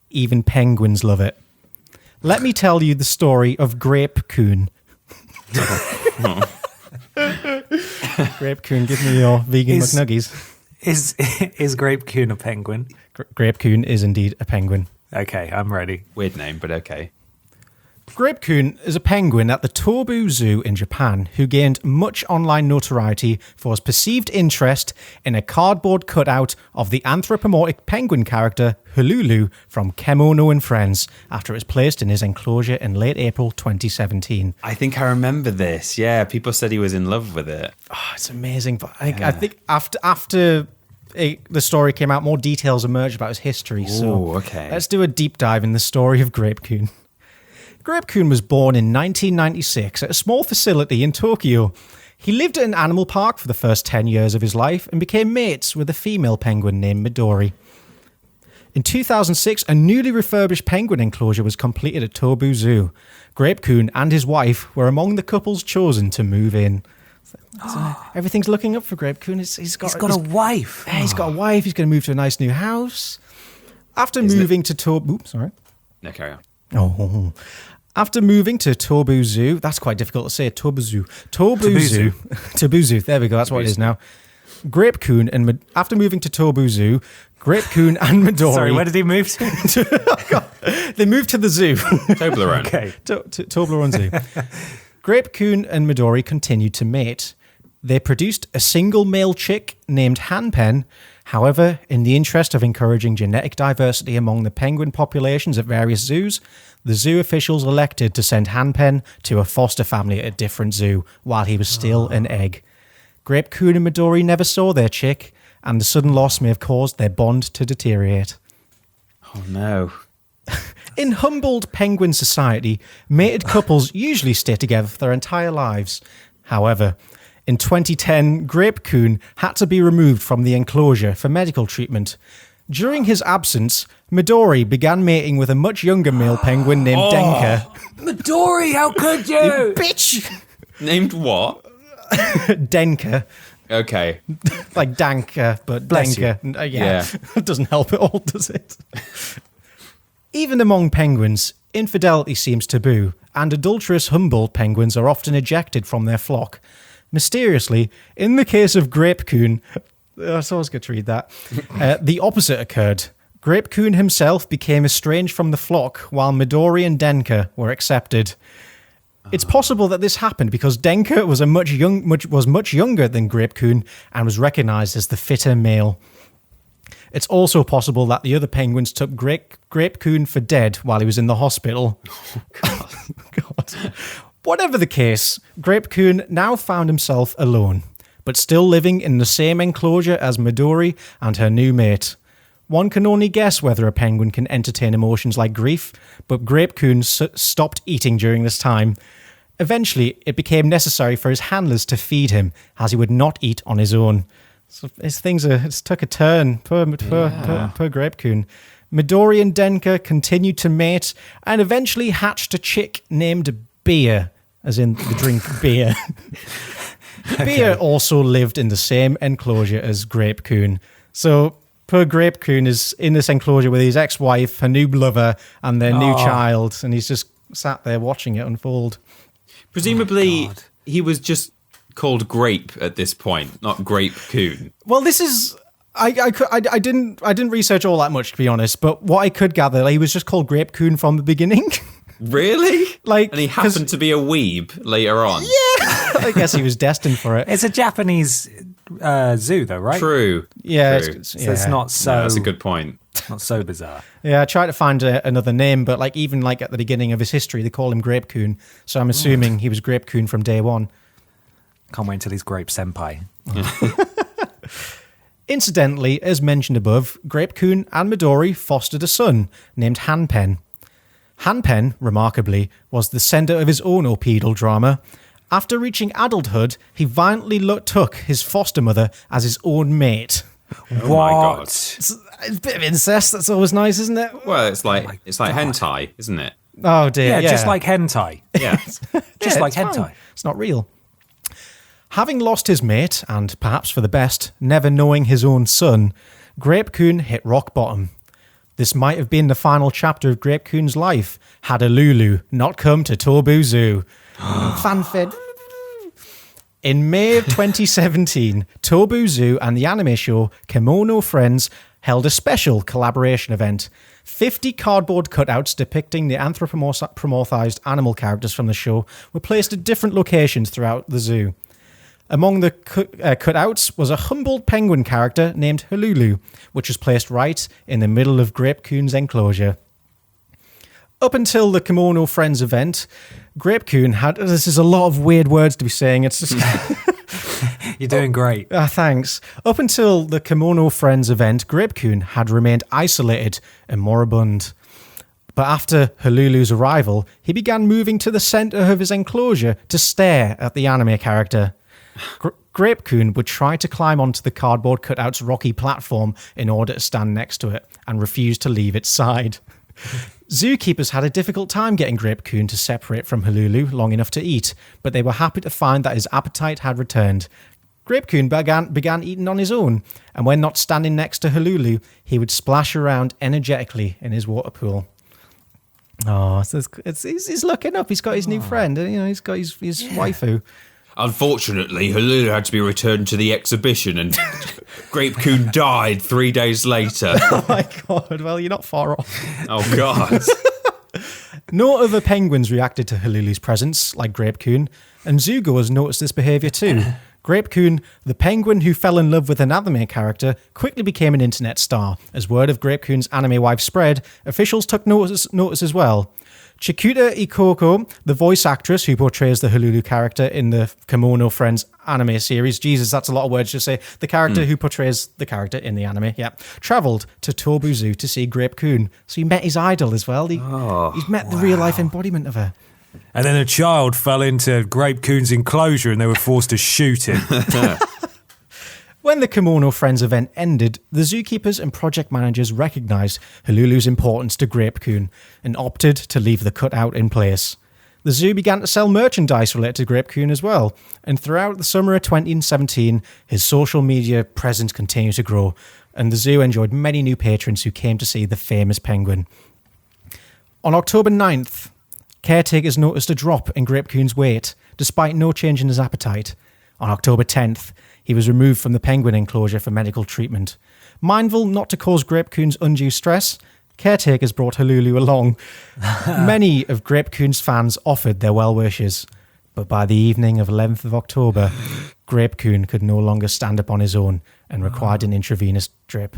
Even penguins love it. Let me tell you the story of Grape Kun. Grape Kun, give me your vegan McNuggies. Is Grape Kun a penguin? Grape Kun is indeed a penguin. Okay, I'm ready. Weird name, but okay. Grape Kun is a penguin at the Tobu Zoo in Japan who gained much online notoriety for his perceived interest in a cardboard cutout of the anthropomorphic penguin character Hululu from Kemono and Friends after it was placed in his enclosure in late April 2017. I think I remember this. Yeah, people said he was in love with it. Oh, it's amazing. I think after the story came out, more details emerged about his history. So okay. Let's do a deep dive in the story of Grape Kun. Grape Kun was born in 1996 at a small facility in Tokyo. He lived at an animal park for the first 10 years of his life and became mates with a female penguin named Midori. In 2006, a newly refurbished penguin enclosure was completed at Tobu Zoo. Grape Kun and his wife were among the couples chosen to move in. So everything's looking up for Grape Kun. He's got a wife. He's got a wife. He's going to move to a nice new house. After moving to Tobu... Sorry. No, carry on. Oh. After moving to Tobu Zoo, that's quite difficult to say, Tobu Zoo. Tobu Zoo, there we go, that's what it is now. Grape Kun, after moving to Tobu Zoo, Grape Kun and Midori... Sorry, where did he move to? They moved to the zoo. Toblerone. Okay. Toblerone Zoo. Grape Kun and Midori continued to mate. They produced a single male chick named Hanpen. However, in the interest of encouraging genetic diversity among the penguin populations at various zoos, the zoo officials elected to send Hanpen to a foster family at a different zoo while he was still an egg. Grape Kun and Midori never saw their chick, and the sudden loss may have caused their bond to deteriorate. Oh, no. In humbled penguin society, mated couples usually stay together for their entire lives. However, in 2010, Grape Kun had to be removed from the enclosure for medical treatment. During his absence, Midori began mating with a much younger male penguin named Denka. Midori, how could you? Bitch! Named what? Denka. Okay. Like Danka, but Bless Denka. Yeah. It doesn't help at all, does it? Even among penguins, infidelity seems taboo, and adulterous humboldt penguins are often ejected from their flock. Mysteriously, in the case of Grape Kun, it's always good to read that, the opposite occurred. Grape Kun himself became estranged from the flock, while Midori and Denka were accepted. It's possible that this happened because Denka was much younger than Grape Kun and was recognised as the fitter male. It's also possible that the other penguins took Grape Kun for dead while he was in the hospital. Oh, God. Whatever the case, Grape Kun now found himself alone, but still living in the same enclosure as Midori and her new mate. One can only guess whether a penguin can entertain emotions like grief, but Grape Kun stopped eating during this time. Eventually, it became necessary for his handlers to feed him, as he would not eat on his own. So it's took a turn per Grape Kun. Midori and Denka continued to mate and eventually hatched a chick named Beer, as in the drink beer. Beer also lived in the same enclosure as Grape Kun. So poor Grape Kun is in this enclosure with his ex-wife, her new lover, and their new child, and he's just sat there watching it unfold. Presumably, he was just called Grape at this point, not Grape Kun. Well, this is... I didn't research all that much, to be honest, but what I could gather, he was just called Grape Kun from the beginning. Really? And he happened to be a weeb later on. Yeah, I guess he was destined for it. It's a Japanese zoo, though, right? True. Yeah, True. So it's not so... No, that's a good point. Not so bizarre. Yeah, I tried to find another name, but even at the beginning of his history, they call him Grape Kun. So I'm assuming he was Grape Kun from day one. Can't wait until he's Grape Senpai. Incidentally, as mentioned above, Grape Kun and Midori fostered a son named Hanpen. Hanpen, remarkably, was the centre of his own oedipal drama. After reaching adulthood, he violently took his foster mother as his own mate. Oh my God. It's a bit of incest. That's always nice, isn't it? Well, it's like hentai, isn't it? Oh dear. Yeah, just like hentai. Yeah. Just like it's hentai. fine. It's not real. Having lost his mate, and perhaps for the best, never knowing his own son, Grape Kun hit rock bottom. This might have been the final chapter of Grape Kun's life, had a Lulu not come to Tobu Zoo. Fanfare. In May of 2017, Tobu Zoo and the anime show Kimono Friends held a special collaboration event. 50 cardboard cutouts depicting the anthropomorphized animal characters from the show were placed at different locations throughout the zoo. Among the cutouts was a humbled penguin character named Hululu, which was placed right in the middle of Grape Kun's enclosure. Up until the Kimono Friends event, Grape Kun had... This is a lot of weird words to be saying. It's just... You're doing great. Thanks. Up until the Kimono Friends event, Grape Kun had remained isolated and moribund. But after Hululu's arrival, he began moving to the centre of his enclosure to stare at the anime character. Grape Kun would try to climb onto the cardboard cutout's rocky platform in order to stand next to it and refused to leave its side. Zookeepers had a difficult time getting Grape Kun to separate from Hululu long enough to eat, but they were happy to find that his appetite had returned. Grape Kun began eating on his own, and when not standing next to Hululu, he would splash around energetically in his water pool. Oh, so he's looking up. He's got his new friend. You know, he's got his waifu. Unfortunately, Hululu had to be returned to the exhibition, and Grape Kun died 3 days later. Oh my God! Well, you're not far off. Oh God! No other penguins reacted to Hululu's presence, like Grape Kun, and zoogoers noticed this behaviour too. Grape Kun, the penguin who fell in love with an anime character, quickly became an internet star. As word of Grape Kun's anime wife spread, officials took notice as well. Chikuta Ikoko, the voice actress who portrays the Hululu character in the Kimono Friends anime series, Jesus, that's a lot of words to say, the character who portrays the character in the anime, travelled to Tobu Zoo to see Grape Kun. So he met his idol as well. He's met the real-life embodiment of her. And then a child fell into Grape Kun's enclosure and they were forced to shoot him. When the Kimono Friends event ended, the zookeepers and project managers recognised Hululu's importance to Grape Kun and opted to leave the cutout in place. The zoo began to sell merchandise related to Grape Kun as well, and throughout the summer of 2017, his social media presence continued to grow, and the zoo enjoyed many new patrons who came to see the famous penguin. On October 9th, caretakers noticed a drop in Grape Kun's weight, despite no change in his appetite. On October 10th, he was removed from the penguin enclosure for medical treatment. Mindful not to cause Grape Kun's undue stress, caretakers brought Hululu along. Many of Grape Kun's fans offered their well wishes, but by the evening of 11th of October, Grape Kun could no longer stand up on his own and required an intravenous drip.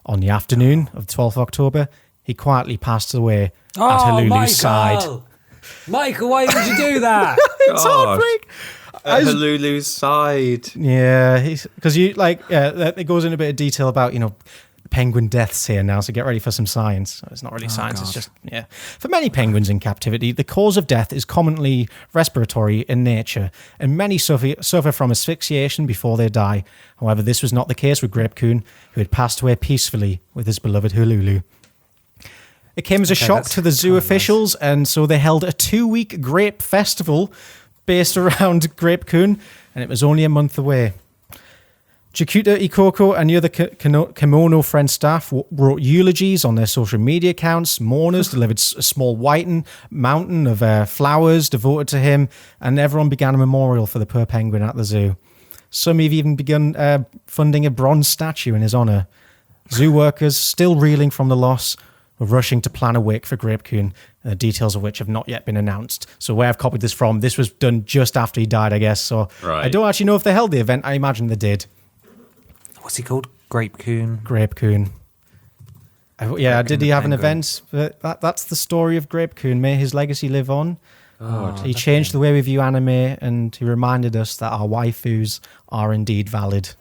On the afternoon of 12th of October, he quietly passed away at Hululu's side. Michael, why did you do that? It's heartbreak. At Hululu's side. Yeah, because it goes in a bit of detail about, penguin deaths here now, so get ready for some science. It's not really science, it's just, For many penguins in captivity, the cause of death is commonly respiratory in nature, and many suffer from asphyxiation before they die. However, this was not the case with Grape Kun, who had passed away peacefully with his beloved Hululu. It came as a shock to the zoo officials, and so they held a 2-week grape festival based around Grape Kun, and it was only a month away. Chikuta Ikoko and the other Kimono Friend staff wrote eulogies on their social media accounts. Mourners delivered a small whitened mountain of flowers devoted to him, and everyone began a memorial for the poor penguin at the zoo. Some have even begun funding a bronze statue in his honour. Zoo workers, still reeling from the loss, were rushing to plan a wake for Grape Kun, the details of which have not yet been announced. So where I've copied this from, this was done just after he died, I guess. So right. I don't actually know if they held the event. I imagine they did. What's he called? Grape Kun? Grape Kun. Did he have an event? That's the story of Grape Kun. May his legacy live on. He changed the way we view anime, and he reminded us that our waifus are indeed valid.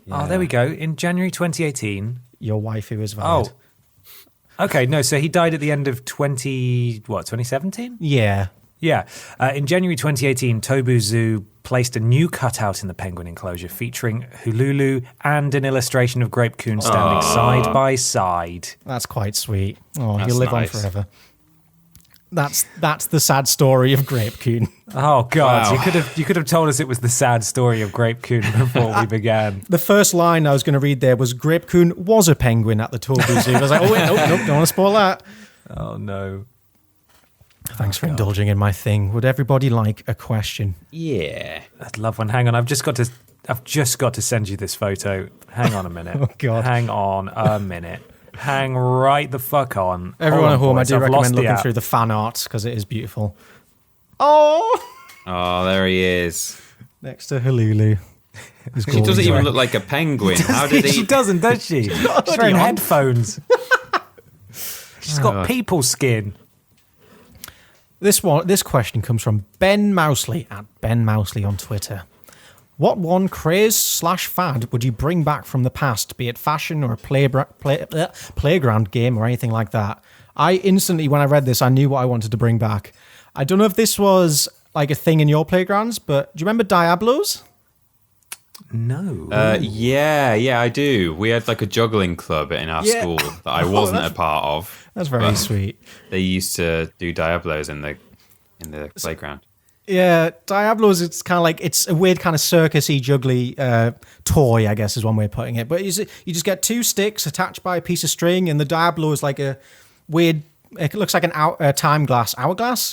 Yeah. Oh, there we go. In January 2018. Your waifu is valid. Oh. Okay, no, so he died at the end of 2017? Yeah. Yeah. In January 2018, Tobu Zoo placed a new cutout in the penguin enclosure featuring Hululu and an illustration of Grape Kun standing side by side. That's quite sweet. Oh, he'll live on forever. That's the sad story of Grape Kun. Oh God! Wow. You could have told us it was the sad story of Grape Kun before we began. The first line I was going to read there was Grape Kun was a penguin at the Tobu Zoo. I was like, oh wait, nope, don't want to spoil that. Oh no. Thanks for indulging in my thing. Would everybody like a question? Yeah. I'd love one. Hang on, I've just got to send you this photo. Hang on a minute. Oh, God. Hang on a minute. Hang right the fuck on. Everyone at home, boys, I do I've recommend lost the looking app. through the fan art because it is beautiful. Oh! Oh, there he is. Next to Halulu. She doesn't even look like a penguin. How did She he? doesn't, does she? She's wearing headphones. She's got people skin. This question comes from Ben Mousley at Ben Mousley on Twitter. What one craze/fad would you bring back from the past, be it fashion or a playground game or anything like that? I instantly, when I read this, I knew what I wanted to bring back. I don't know if this was like a thing in your playgrounds, but do you remember Diablos? No. Yeah, I do. We had like a juggling club in our school that I wasn't a part of. That's very sweet. They used to do Diablos in the playground. Yeah, Diablos, it's kind of like, it's a weird kind of circusy, juggly toy, I guess is one way of putting it. But you just get two sticks attached by a piece of string, and the Diablo is like a weird, it looks like an hourglass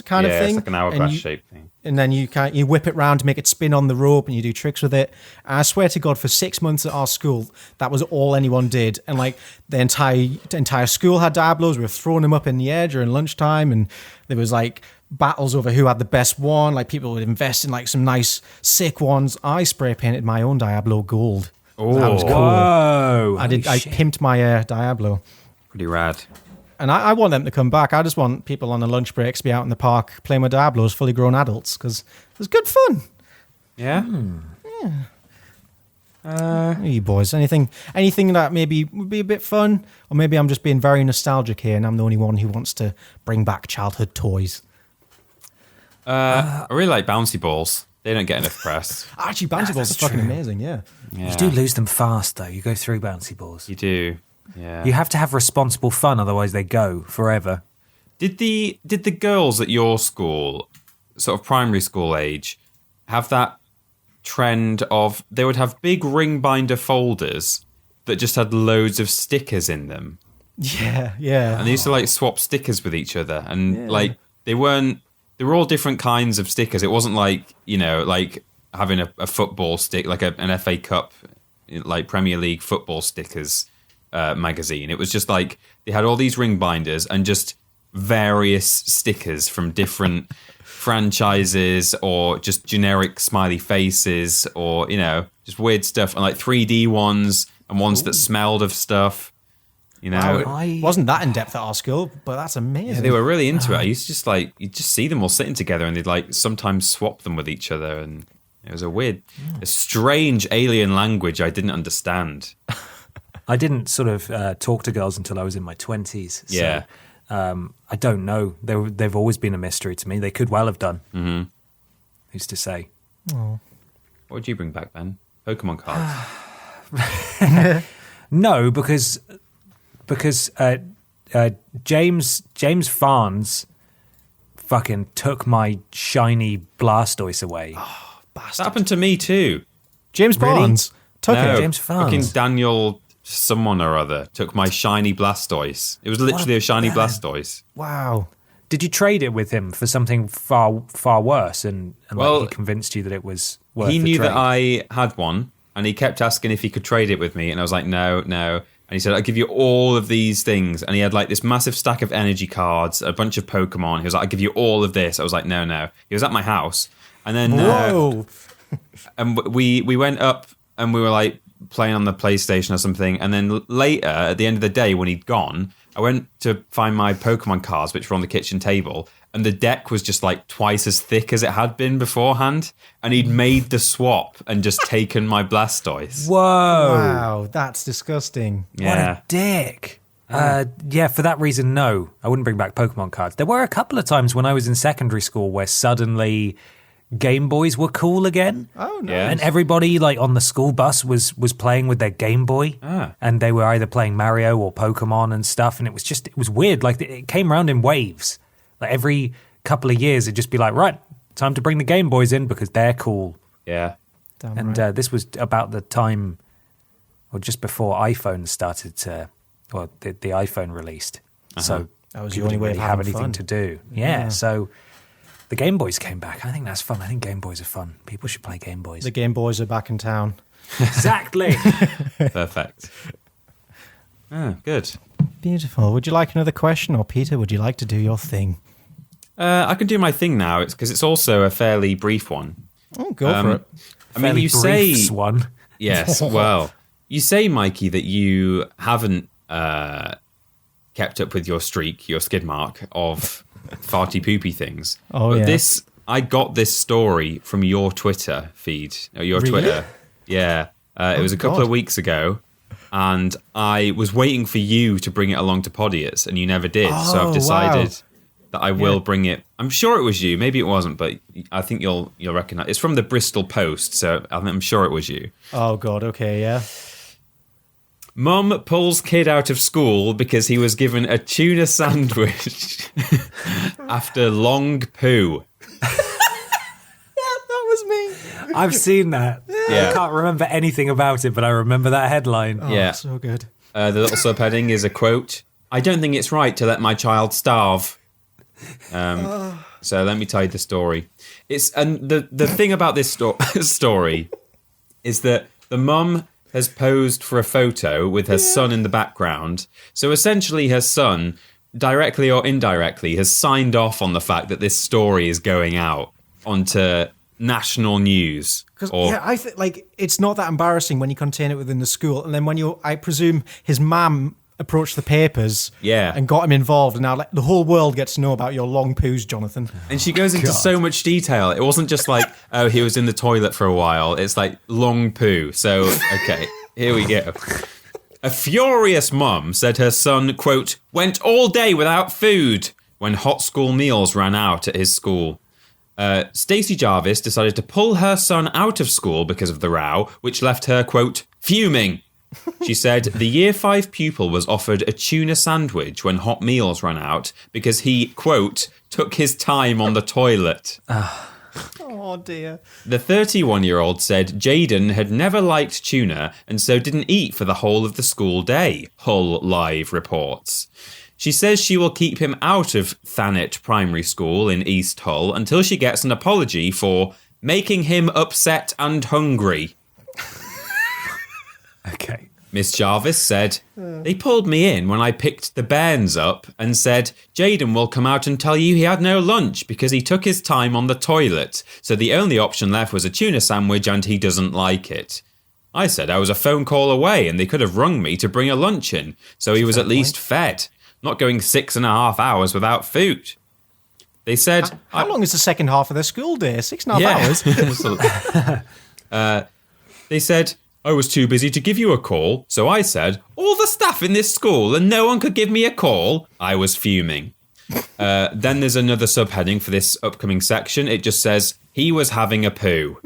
kind of thing. It's like an hourglass shaped thing. And then you whip it round to make it spin on the rope, and you do tricks with it. And I swear to God, for 6 months at our school, that was all anyone did. And like the entire school had Diablos. We were throwing them up in the air during lunchtime, and there was like battles over who had the best one. Like people would invest in like some nice, sick ones. I spray painted my own Diablo gold. Oh, that was cool. Whoa. I pimped my Diablo. Pretty rad. And I want them to come back. I just want people on the lunch breaks to be out in the park playing with Diablos, fully grown adults, because it was good fun. Yeah. You boys, anything that maybe would be a bit fun, or maybe I'm just being very nostalgic here, and I'm the only one who wants to bring back childhood toys. I really like bouncy balls. They don't get enough press. Actually, bouncy balls are fucking amazing. Yeah. You do lose them fast, though. You go through bouncy balls. You do. Yeah. You have to have responsible fun, otherwise they go forever. Did the girls at your school, sort of primary school age, have that trend of they would have big ring binder folders that just had loads of stickers in them? Yeah. And they used to like swap stickers with each other, and like they were all different kinds of stickers. It wasn't like, like having a football stick, like an FA Cup, like Premier League football stickers magazine. It was just like they had all these ring binders and just various stickers from different franchises, or just generic smiley faces, or just weird stuff, and like 3D ones and ones that smelled of stuff. I wasn't that in depth at our school, but that's amazing. Yeah, they were really into it. I used to just you'd just see them all sitting together, and they'd like sometimes swap them with each other, and it was a strange alien language I didn't understand. I didn't sort of talk to girls until I was in my 20s. So, Yeah. I don't know. They've always been a mystery to me. They could well have done. Mm-hmm. Who's to say? Oh. What would you bring back, Ben? Pokemon cards. No, because James Farnes fucking took my shiny Blastoise away. That happened to me too. James Really? Barnes took No, it. James Farnes. fucking Daniel someone or other took my shiny Blastoise. It was literally a shiny Blastoise. Wow. Did you trade it with him for something far worse, and Well, he convinced you that it was worth He the knew trade? that I had one, and he kept asking if he could trade it with me, and I was like, no. And he said, I'll give you all of these things. And he had like this massive stack of energy cards, a bunch of Pokemon. He was like, I'll give you all of this. I was like, no. He was at my house. And then Whoa. and we went up, and we were like playing on the PlayStation or something. And then later, at the end of the day, when he'd gone, I went to find my Pokemon cards, which were on the kitchen table, and the deck was just like twice as thick as it had been beforehand. And he'd made the swap and just taken my Blastoise. Whoa! Wow, that's disgusting. What a dick. Yeah, for that reason, no. I wouldn't bring back Pokemon cards. There were a couple of times when I was in secondary school where suddenly Game Boys were cool again. Oh, no. Yeah. And everybody like on the school bus was playing with their Game Boy. And they were either playing Mario or Pokemon and stuff. And it was weird. Like it came around in waves. Like every couple of years, it'd just be like, right, time to bring the Game Boys in because they're cool. Yeah. Damn And right. this was about the time, or just before iPhone started to, well, the iPhone released. So That was the people only didn't way really of have having anything fun. to do. Yeah, so the Game Boys came back. I think that's fun. I think Game Boys are fun. People should play Game Boys. The Game Boys are back in town. Exactly. Perfect. Oh, good. Beautiful. Would you like another question, or Peter, would you like to do your thing? I can do my thing now. It's because it's also a fairly brief one. Oh, go for it. I mean, you Fairly say brief one. yes. Well, you say, Mikey, that you haven't kept up with your streak, your skid mark of farty poopy things. Oh, but yeah. I got this story from your Twitter feed. Your Really? Twitter. Yeah. It was a couple God. of weeks ago. And I was waiting for you to bring it along to Podiots, and you never did. So Oh, I've decided wow. that I will bring it. I'm sure it was you. Maybe it wasn't, but I think you'll recognize. It's from the Bristol Post, so I'm sure it was you. Oh, God. Okay, yeah. Mum pulls kid out of school because he was given a tuna sandwich after long poo. That was me. I've seen that. Yeah. I can't remember anything about it, but I remember that headline. Oh, Yeah. so good. The little subheading is a quote. I don't think it's right to let my child starve. So let me tell you the story. The thing about this story is that the mum has posed for a photo with her son in the background. So essentially her son, directly or indirectly, has signed off on the fact that this story is going out onto national news. Because I think like it's not that embarrassing when you contain it within the school, and then when I presume his mum approached the papers, and got him involved, and now the whole world gets to know about your long poos, Jonathan. And she goes into so much detail. It wasn't just like, oh, he was in the toilet for a while. It's like long poo. So, okay, here we go. A furious mum said her son, quote, went all day without food when hot school meals ran out at his school. Stacey Jarvis decided to pull her son out of school because of the row, which left her, quote, fuming. She said the Year 5 pupil was offered a tuna sandwich when hot meals ran out because he, quote, took his time on the toilet. Oh, dear. The 31-year-old said Jaden had never liked tuna and so didn't eat for the whole of the school day, Hull Live reports. She says she will keep him out of Thanet Primary School in East Hull until she gets an apology for making him upset and hungry. Okay. Miss Jarvis said, they pulled me in when I picked the bairns up and said, Jaden will come out and tell you he had no lunch because he took his time on the toilet. So the only option left was a tuna sandwich and he doesn't like it. I said I was a phone call away and they could have rung me to bring a lunch in. So he was at least fed, not going 6.5 hours without food. They said... How long is the second half of their school day? 6.5 hours? They said... I was too busy to give you a call, so I said, all the staff in this school and no one could give me a call. I was fuming. Then there's another subheading for this upcoming section. It just says, he was having a poo.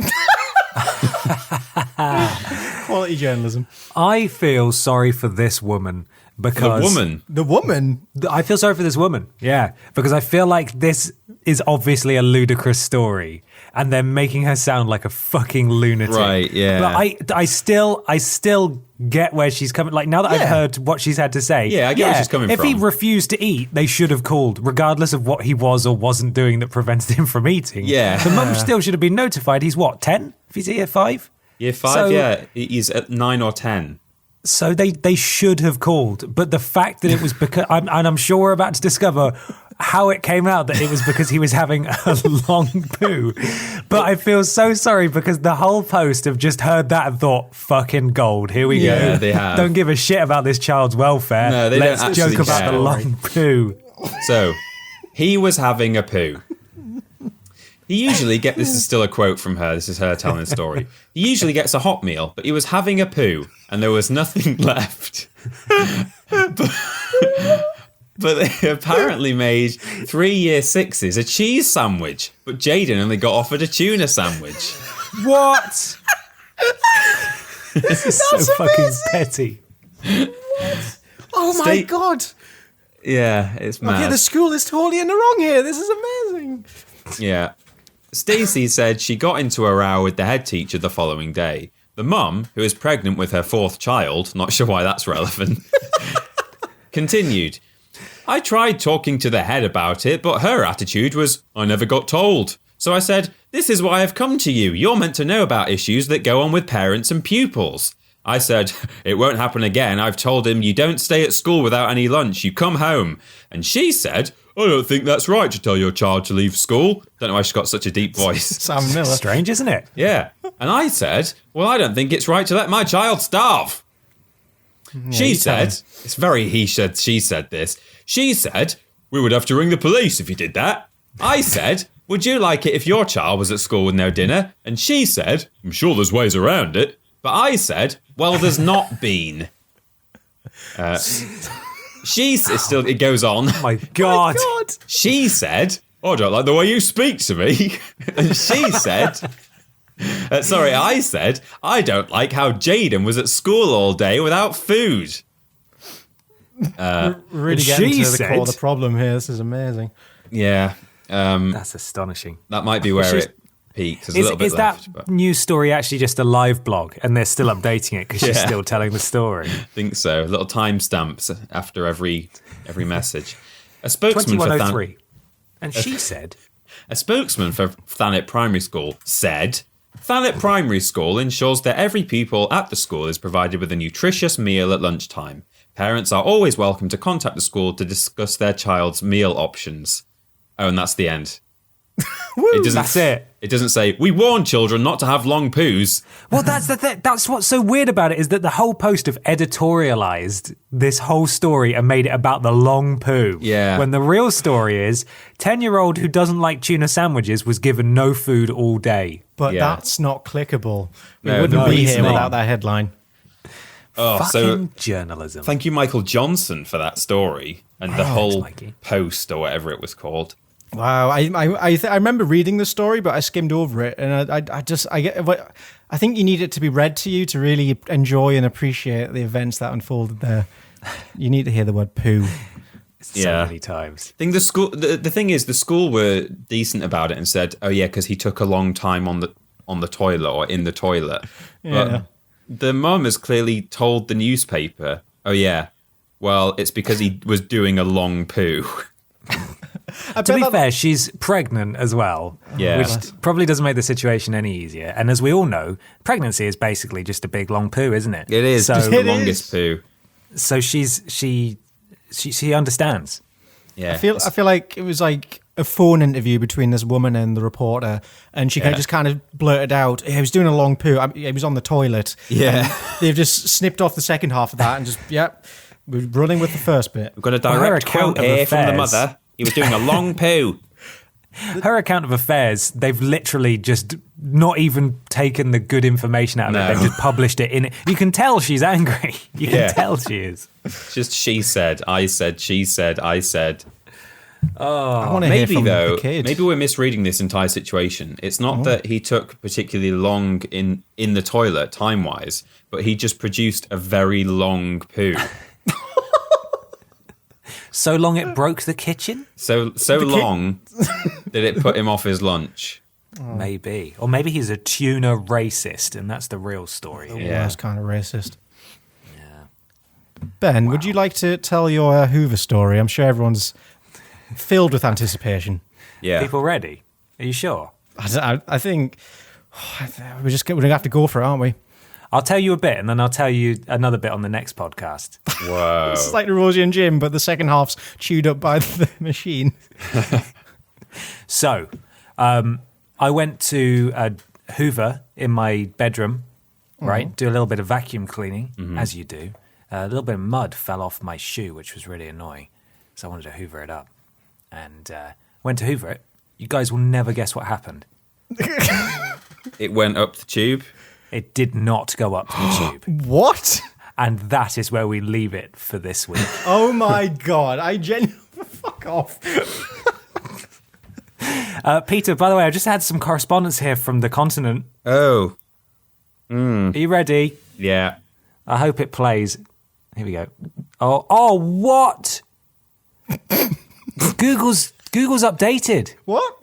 Quality journalism. I feel sorry for this woman because... The woman? I feel sorry for this woman, yeah, because I feel like this is obviously a ludicrous story and they're making her sound like a fucking lunatic. Right, yeah. But I still get where she's coming. Like, now that I've heard what she's had to say. Yeah, I get where she's coming if from. he refused to eat, they should have called, regardless of what he was or wasn't doing that prevented him from eating. Yeah. The mum still should have been notified. He's what, 10? If he's Year 5? Year 5, So- yeah. He's at 9 or 10. So they should have called, but the fact that it was because, and I'm sure we're about to discover how it came out that it was because he was having a long poo. But I feel so sorry because the whole post have just heard that and thought, fucking gold, here we Yeah, go. they have. Don't give a shit about this child's welfare. No, they Let's don't joke actually about care. the long poo. So, he was having a poo. He usually this is still a quote from her, this is her telling the story. He usually gets a hot meal, but he was having a poo and there was nothing left. But they apparently made 3 Year 6s a cheese sandwich, but Jaden only got offered a tuna sandwich. What? This is so fucking petty. Oh, my God. Yeah, it's mad. Okay, the school is totally in the wrong here. This is amazing. Yeah. Stacey said she got into a row with the head teacher the following day. The mum, who is pregnant with her 4th child, not sure why that's relevant, continued. I tried talking to the head about it, but her attitude was, I never got told. So I said, this is why I've come to you. You're meant to know about issues that go on with parents and pupils. I said, it won't happen again. I've told him you don't stay at school without any lunch. You come home. And she said, I don't think that's right to tell your child to leave school. Don't know why she's got such a deep voice. Sam Miller. Strange, isn't it? Yeah. And I said, well, I don't think it's right to let my child starve. She said, it's very he said, she said this. She said, we would have to ring the police if you did that. I said, would you like it if your child was at school with no dinner? And she said, I'm sure there's ways around it. But I said, well, there's not been. It goes on. Oh my God. She said, I don't like the way you speak to me. And she said, I said, I don't like how Jaden was at school all day without food. Really getting to the core of the problem here. This is amazing. Yeah. That's astonishing. That might be where it peaked. There's a little bit is left. that news story actually just a live blog and they're still updating it because she's still telling the story? I think so. Little timestamps after every message. A spokesman 2103. And she said... A spokesman for Thanet Primary School said, Thanet Primary School ensures that every pupil at the school is provided with a nutritious meal at lunchtime. Parents are always welcome to contact the school to discuss their child's meal options. Oh, and that's the end. That's it. It doesn't say, we warn children not to have long poos. Well, that's the thing. That's what's so weird about it is that the whole post have editorialized this whole story and made it about the long poo. Yeah. When the real story is 10-year-old who doesn't like tuna sandwiches was given no food all day. But that's not clickable. We No, wouldn't no, be it's here not. without that headline. Oh, Fucking journalism. Thank you, Michael Johnson, for that story and the whole Mikey. post or whatever it was called. Wow, I remember reading the story, but I skimmed over it, and I think you need it to be read to you to really enjoy and appreciate the events that unfolded there. You need to hear the word poo. So many times. I think the thing is, the school were decent about it and said, "Oh yeah, because he took a long time on the toilet or in the toilet." Yeah. But the mum has clearly told the newspaper, "Oh yeah, well it's because he was doing a long poo." To be fair, she's pregnant as well, Yeah. which probably doesn't make the situation any easier. And as we all know, pregnancy is basically just a big long poo, isn't it? It is So, just the longest poo. so she understands. Yeah, I feel like it was like a phone interview between this woman and the reporter, and she just kind of blurted out, "He was doing a long poo. He was on the toilet." Yeah. And they've just snipped off the second half of that and just we're running with the first bit. We've got a Well, her direct account quote of here from the affairs- mother. He was doing a long poo. Her account of affairs, they've literally just not even taken the good information out of it. They've just published it in it. You can tell she's angry. You can tell she is. Just she said, I said, she said, I said. I want to hear Maybe from though, the kid. maybe we're misreading this entire situation. It's not that he took particularly long in the toilet time-wise, but he just produced a very long poo. So long it broke the kitchen? So long that it put him off his lunch. Maybe. Or maybe he's a tuna racist, and that's the real story. Yeah. That's kind of racist. Ben, would you like to tell your Hoover story? I'm sure everyone's filled with anticipation. Yeah. People ready? Are you sure? I think we're going to have to go for it, aren't we? I'll tell you a bit, and then I'll tell you another bit on the next podcast. Whoa. It's like the Rosie and Jim, but the second half's chewed up by the machine. So, I went to Hoover in my bedroom, right? Do a little bit of vacuum cleaning, as you do. A little bit of mud fell off my shoe, which was really annoying. So I wanted to Hoover it up. And went to Hoover it. You guys will never guess what happened. It went up the tube. It did not go up the tube. What? And that is where we leave it for this week. Oh my God. I genuinely... Fuck off. Peter, by the way, I just had some correspondence here from the continent. Oh. Are you ready? Yeah. I hope it plays. Here we go. Oh, what? Google's updated. What?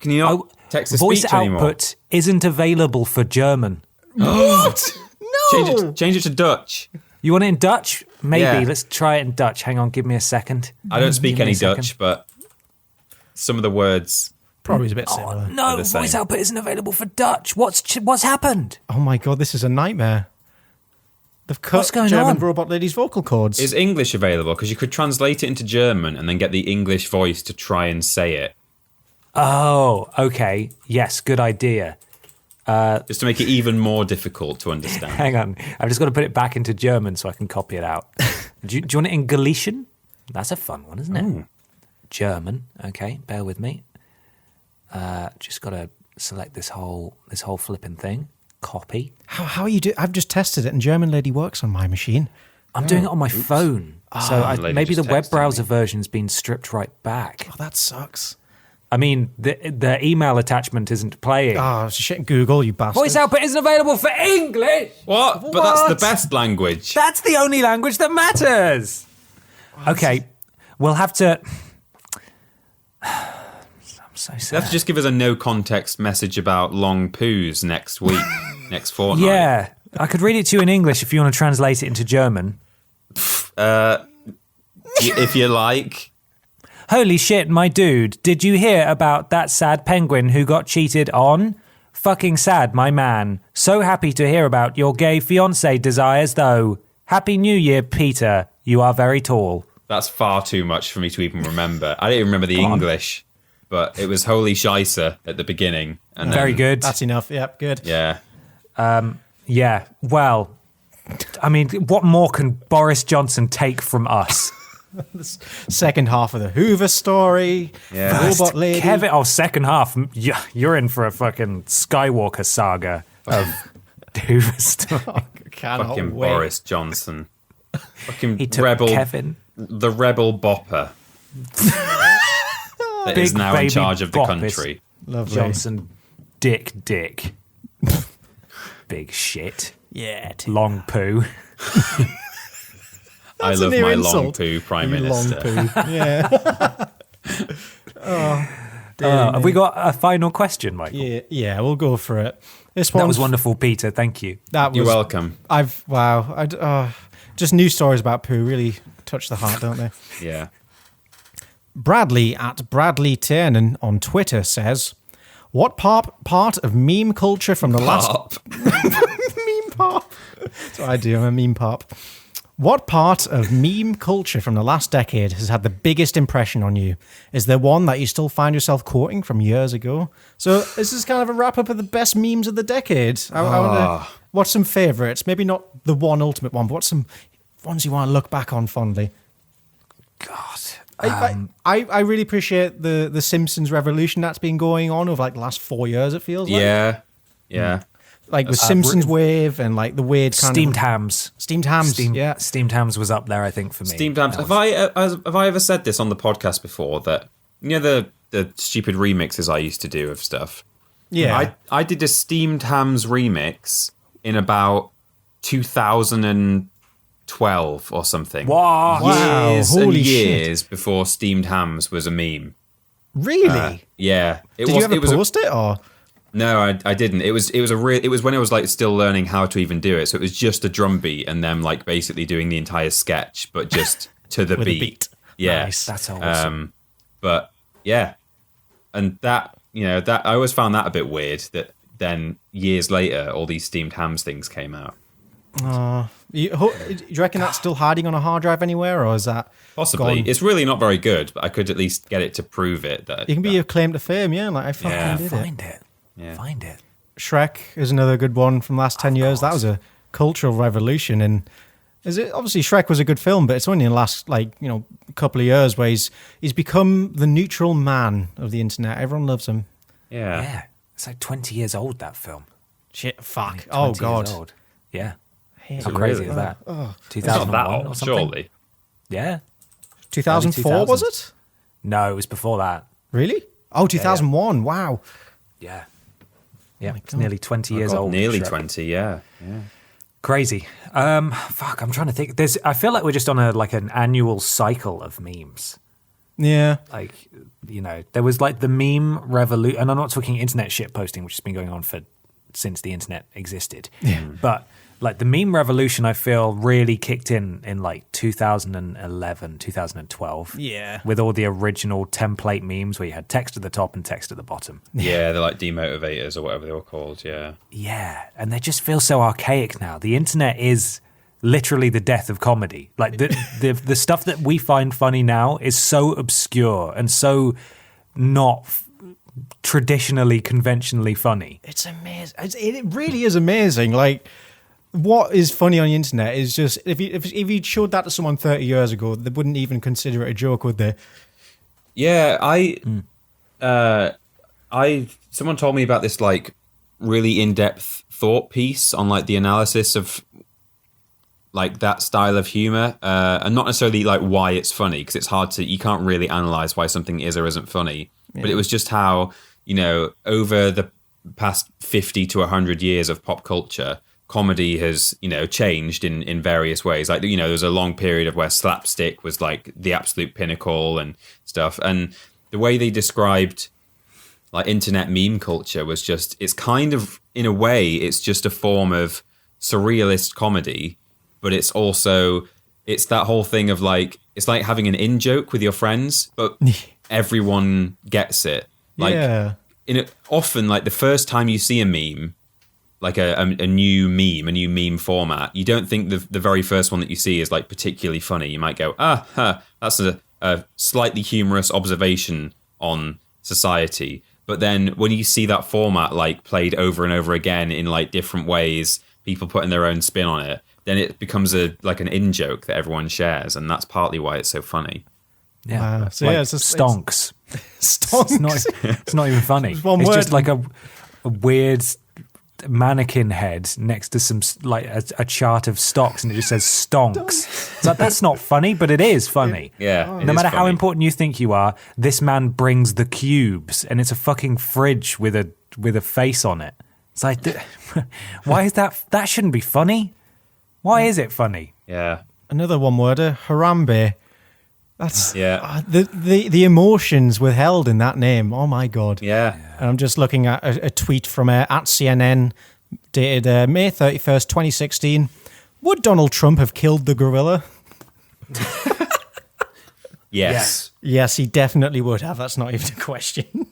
Can you not text to Voice speech anymore? output isn't available for German. What? No. Change it to Dutch. You want it in Dutch? Maybe. Yeah. Let's try it in Dutch. Hang on, give me a second. I don't speak Give me any a second. Dutch, but some of the words. Probably is a bit similar. No, the same. voice output isn't available for Dutch. What's happened? Oh my god, this is a nightmare. They've cut What's going German on? robot lady's vocal cords. Is English available? Because you could translate it into German and then get the English voice to try and say it. Oh, okay. Yes, good idea. Just to make it even more difficult to understand. Hang on. I've just got to put it back into German so I can copy it out. do you want it in Galician? That's a fun one, isn't it? Ooh. German. Okay, bear with me. Just got to select this whole flipping thing. Copy. How are you do? I've just tested it, and German lady works on my machine. I'm doing it on my phone. So lady maybe the just web texted browser me. version's been stripped right back. Oh, that sucks. I mean, the email attachment isn't playing. Oh, shit, Google, you bastard. Voice output isn't available for English. What? But that's the What? best language. That's the only language that matters. Okay, we'll have to. I'm so You sad. have to just give us a no context message about long poos next week, next fortnight. Yeah, I could read it to you in English if you want to translate it into German. If you like. Holy shit, my dude, did you hear about that sad penguin who got cheated on? Fucking sad, my man. So happy to hear about your gay fiancé desires, though. Happy New Year, Peter. You are very tall. That's far too much for me to even remember. I didn't remember the English, but it was holy scheisse at the beginning. And Very then- good. That's enough. Yep, good. Yeah. Yeah, well, I mean, what more can Boris Johnson take from us? Second half of the Hoover story. Yeah. Robot lady. Kevin, second half. You're in for a fucking Skywalker saga of Hoover story. Cannot Fucking wait. Boris Johnson. Fucking He took rebel. Kevin. The rebel bopper. That is Big now in baby charge of the bop country. Lovely. Johnson, Dick. Big shit. Yeah. Long poo. I a love near my insult. long poo prime You long minister. poo. Yeah. Have we got a final question, Michael? Yeah, we'll go for it. This That one was wonderful, Peter. Thank you. That was, You're welcome. just news stories about poo really touch the heart, don't they? Yeah. Bradley at Bradley Tiernan on Twitter says, "What part of meme culture from the last Pop. meme pop? That's what I do. I'm a meme pop. What part of meme culture from the last decade has had the biggest impression on you? Is there one that you still find yourself quoting from years ago?" So this is kind of a wrap up of the best memes of the decade. I want to what's some favourites? Maybe not the one ultimate one, but what's some ones you want to look back on fondly? God. I really appreciate the Simpsons revolution that's been going on over like the last 4 years. It feels like Yeah. like the Simpsons wave and like the weird kind Steamed of hams. steamed hams. Yeah, Steamed hams was up there, I think, for me. Steamed hams. That Have I ever said this on the podcast before that the stupid remixes I used to do of stuff? yeah. I did a steamed hams remix in about 2012 or something. What? Wow, Years holy and shit. years before steamed hams was a meme. Really? Yeah. Did you ever post it or? No, I didn't. It was when I was like still learning how to even do it. So it was just a drum beat and them like basically doing the entire sketch, but just to the With a beat. beat. Yeah, Nice, that's awesome. But yeah, and that that I always found that a bit weird. That then years later, all these steamed hams things came out. Do you reckon that's still hiding on a hard drive anywhere, or is that Possibly, gone? it's really not very good, but I could at least get it to prove it. That It can be your claim to fame, yeah. Like I fucking Yeah. did it. Find it. Yeah. Find it. Shrek is another good one from the last 10 years. That was a cultural revolution. And obviously Shrek was a good film, but it's only in the last couple of years where he's become the neutral man of the internet. Everyone loves him. Yeah. It's like 20 years old, that film. Shit, fuck. 20 Oh God. years old. Yeah. Hey, How crazy really? is that? It's not 2001 that or old, something? surely. Yeah. 2004 was 2000s. it? No, it was before that. Really? Oh, 2001. Wow. Yeah. Yeah. It's nearly 20 years God, old. nearly Shrek. 20. Yeah. Crazy. Fuck, I'm trying to think. I feel like we're just on an annual cycle of memes. Yeah. Like, there was like the meme revolution, and I'm not talking internet shit posting, which has been going on since the internet existed. Yeah. But Like the meme revolution, I feel really kicked in like 2011, 2012. Yeah. With all the original template memes where you had text at the top and text at the bottom. Yeah, they're like demotivators or whatever they were called. Yeah. Yeah, and they just feel so archaic now. The internet is literally the death of comedy. Like the stuff that we find funny now is so obscure and so not traditionally, conventionally funny. It's amazing. It really is amazing. Like, what is funny on the internet is just if you showed that to someone 30 years ago, they wouldn't even consider it a joke, would they? Yeah, someone told me about this like really in-depth thought piece on like the analysis of like that style of humor, and not necessarily like why it's funny, because it's hard to, you can't really analyze why something is or isn't funny. Yeah. But it was just how, you know, over the past 50 to 100 years of pop culture, comedy has, you know, changed in various ways. Like, you know, there's a long period of where slapstick was like the absolute pinnacle and stuff. And the way they described like internet meme culture was just, it's kind of, in a way, it's just a form of surrealist comedy, but it's also, it's that whole thing of like, it's like having an in-joke with your friends, but everyone gets it. Like, yeah. Often, like the first time you see a meme, like a new meme format, you don't think the very first one that you see is like particularly funny. You might go, that's a slightly humorous observation on society. But then when you see that format like played over and over again in like different ways, people putting their own spin on it, then it becomes like an in-joke that everyone shares, and that's partly why it's so funny. Yeah, wow. So like yeah, it's just, stonks. Stonks. It's not even funny. It's one it's word. just like a weird mannequin head next to some like a chart of stocks, and it just says stonks. It's like, that's not funny, but it is funny. Yeah. No matter how important you think you are, this man brings the cubes, and it's a fucking fridge with a face on it. It's like, why is that? That shouldn't be funny. Why is it funny? Yeah. Another one-worder, Harambe. That's yeah. The emotions withheld in that name. Oh my god. Yeah. And I'm just looking at a tweet from at CNN dated May 31st, 2016. Would Donald Trump have killed the gorilla? Yes. Yes, he definitely would have. That's not even a question.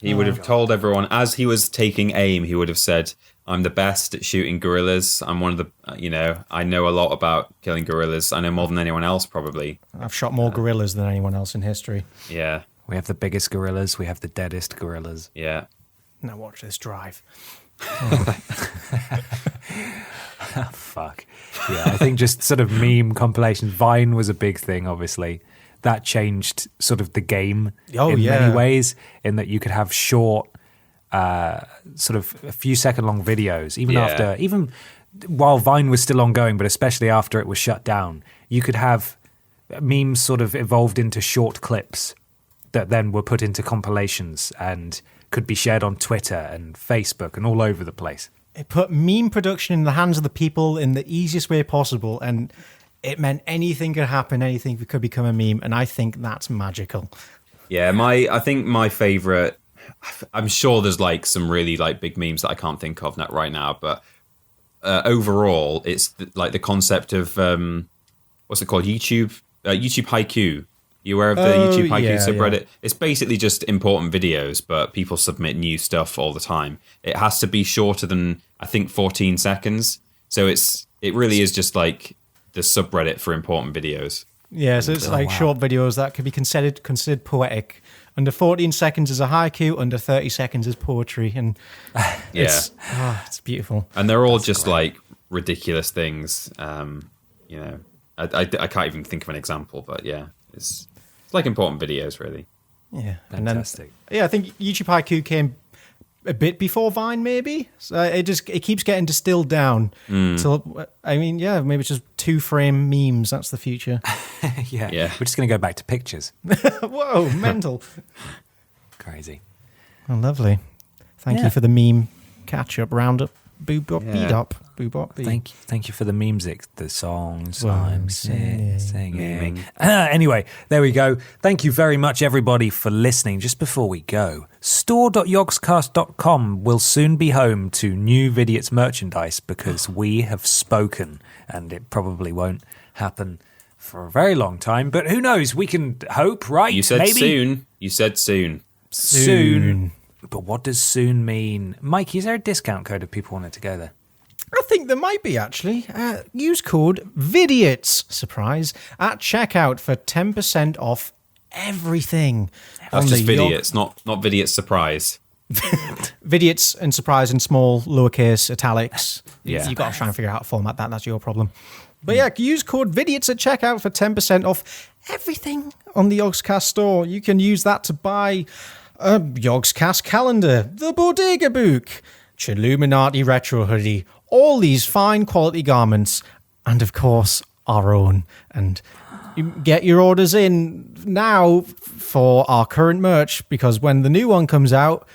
He would have told everyone, as he was taking aim, he would have said, I'm the best at shooting gorillas. I'm one of the, I know a lot about killing gorillas. I know more than anyone else, probably. I've shot more gorillas than anyone else in history. Yeah. We have the biggest gorillas. We have the deadest gorillas. Yeah. Now watch this drive. Fuck. Yeah, I think just sort of meme compilation. Vine was a big thing, obviously. That changed sort of the game in many ways, in that you could have short, sort of a few second long videos, even while Vine was still ongoing, but especially after it was shut down. You could have memes sort of evolved into short clips that then were put into compilations and could be shared on Twitter and Facebook and all over the place. It put meme production in the hands of the people in the easiest way possible, and it meant anything could happen, anything could become a meme, and I think that's magical. Yeah, I think my favorite, I'm sure there's like some really like big memes that I can't think of right now, but overall, it's like the concept of what's it called? YouTube Haiku. You aware of the YouTube Haiku subreddit? Yeah. It's basically just important videos, but people submit new stuff all the time. It has to be shorter than, I think, 14 seconds. So it really is just like the subreddit for important videos. Yeah, so it's short videos that could be considered poetic. Under 14 seconds is a haiku, under 30 seconds is poetry, and it's beautiful. And they're all just like ridiculous things. I can't even think of an example, but yeah, it's like important videos, really. Yeah, fantastic. And then, I think YouTube Haiku came a bit before Vine, maybe. So it keeps getting distilled down. So maybe it's just 2-frame memes. That's the future. yeah, we're just going to go back to pictures. Whoa, mental. Crazy. Oh, lovely. Thank you for the meme catch-up roundup. boobop Yeah. beedop. Boobop beep. Thank you for the music, the songs Well, I'm yeah. singing. Anyway, there we go. Thank you very much, everybody, for listening. Just before we go, store.yogscast.com will soon be home to new Vidiots merchandise because we have spoken, and it probably won't happen for a very long time. But who knows? We can hope, right? You said Maybe soon. You said soon. soon. But what does soon mean? Mikey, is there a discount code if people wanted to go there? I think there might be, actually. Use code VIDIOTS, surprise, at checkout for 10% off everything. That's on just the Vidiots, not Vidiots surprise. Vidiots and surprise in small, lowercase, italics. Yeah. You've got to try and figure out how to format that. That's your problem. But yeah, use code VIDIOTS at checkout for 10% off everything on the Yogscast store. You can use that to buy a Yogscast calendar, the Bodega book, Chilluminati retro hoodie, all these fine quality garments, and of course, our own. And you get your orders in now for our current merch, because when the new one comes out,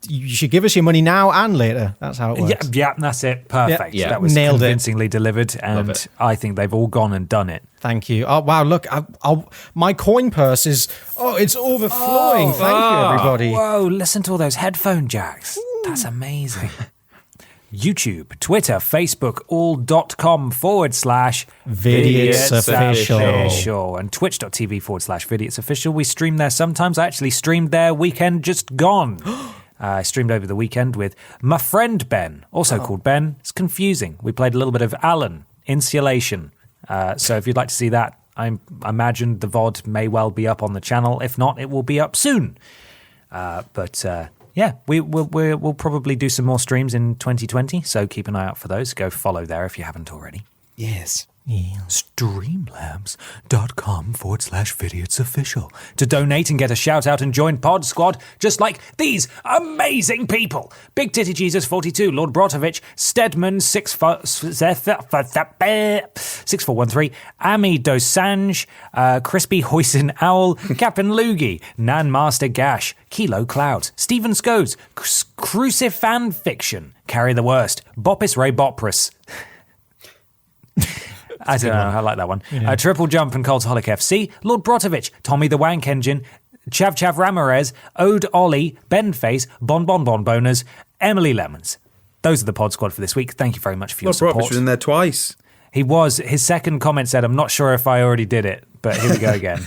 you should give us your money now and later. That's how it works. Yeah, that's it. Perfect. Yeah. That was Nailed it. convincingly delivered, and it. I think they've all gone and done it. Thank you. Oh, wow, look, my coin purse is, it's overflowing. Thank you, everybody. Whoa, listen to all those headphone jacks. That's amazing. YouTube, Twitter, Facebook, all.com/Vidiots Official. and twitch.tv/Vidiots Official. We stream there sometimes. I actually streamed there weekend just gone. I streamed over the weekend with my friend Ben, also called Ben. It's confusing. We played a little bit of Alan, Insulation. So if you'd like to see that, I imagine the VOD may well be up on the channel. If not, it will be up soon. Yeah, we'll probably do some more streams in 2020, so keep an eye out for those. Go follow there if you haven't already. Yes. Yeah. Streamlabs.com/Vidiots Official to donate and get a shout out and join Pod Squad, just like these amazing people: Big Titty Jesus 42, Lord Brotovich, Stedman 6413, Ami Dosange, Crispy Hoisin Owl, Captain Loogie, Nan Master Gash, Kilo Cloud, Stephen Scodes, Crucifan Fiction, Carry the Worst, Boppis Ray Bopris. I don't know. I like that one. Yeah. Triple Jump and Cultaholic FC, Lord Brotovich, Tommy the Wank Engine, Chav Chav Ramirez, Ode Ollie, Benface, Bon Bon Bon Boners, Emily Lemons. Those are the Pod Squad for this week. Thank you very much for your support. Brotovich was in there twice. He was. His second comment said, I'm not sure if I already did it, but here we go again.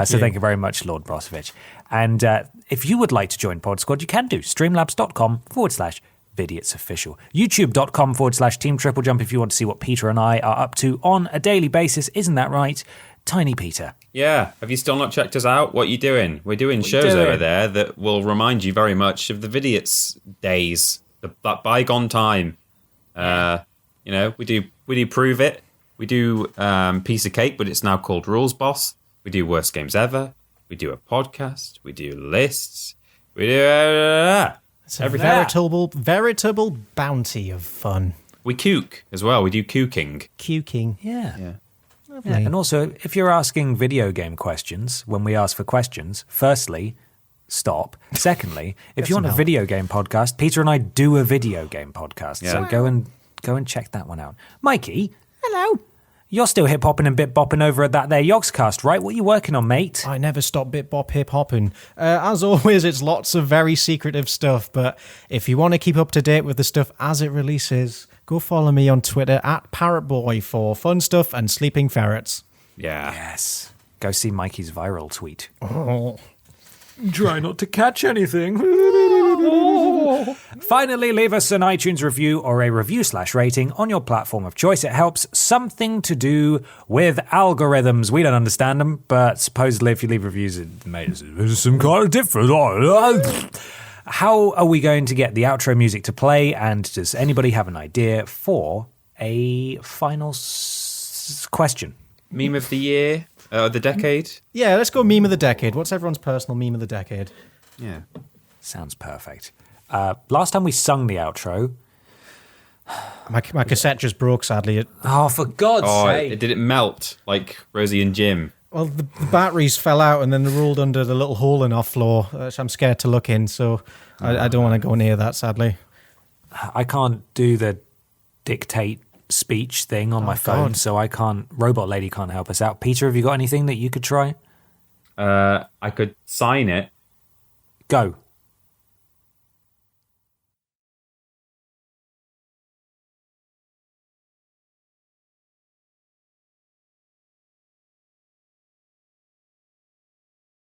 So thank you very much, Lord Brotovich. And if you would like to join Pod Squad, you can do streamlabs.com/Vidiots Official. YouTube.com/Team Triple Jump if you want to see what Peter and I are up to on a daily basis. Isn't that right, Tiny Peter? Yeah. Have you still not checked us out? What are you doing? We're doing shows over there that will remind you very much of the Vidiots days, that bygone time. We do Prove It. We do Piece of Cake, but it's now called Rules Boss. We do Worst Games Ever. We do a podcast. We do lists. We do It's a everything. veritable bounty of fun. We kook as well. We do kooking. Q-king. Yeah. Yeah. Yeah, and also, if you're asking video game questions, when we ask for questions, firstly, stop. Secondly, if you want a video game podcast, Peter and I do a video game podcast. Yeah. So go and check that one out. Mikey, Hello. you're still hip hopping and bit bopping over at that there Yogscast, right? What are you working on, mate? I never stop bit bop hip hopping. As always, it's lots of very secretive stuff, but if you want to keep up to date with the stuff as it releases, go follow me on Twitter at ParrotBoy for fun stuff and sleeping ferrets. Yeah. Yes. Go see Mikey's viral tweet. Oh. Try not to catch anything. Finally, leave us an iTunes review or a review/rating on your platform of choice. It helps. Something to do with algorithms. We don't understand them, but supposedly if you leave reviews, it makes some kind of difference. How are we going to get the outro music to play? And does anybody have an idea for a final question? Meme of the year? The decade? Yeah, let's go meme of the decade. What's everyone's personal meme of the decade? Yeah. Sounds perfect. Last time we sung the outro. My cassette just broke, sadly. Oh, for God's sake. Did it melt like Rosie and Jim? Well, the batteries fell out and then they rolled under the little hole in our floor, which I'm scared to look in, so I don't want to go near that, sadly. I can't do the dictate speech thing on my phone, God. so I can't. Robot Lady can't help us out. Peter, have you got anything that you could try? I could sign it. Go.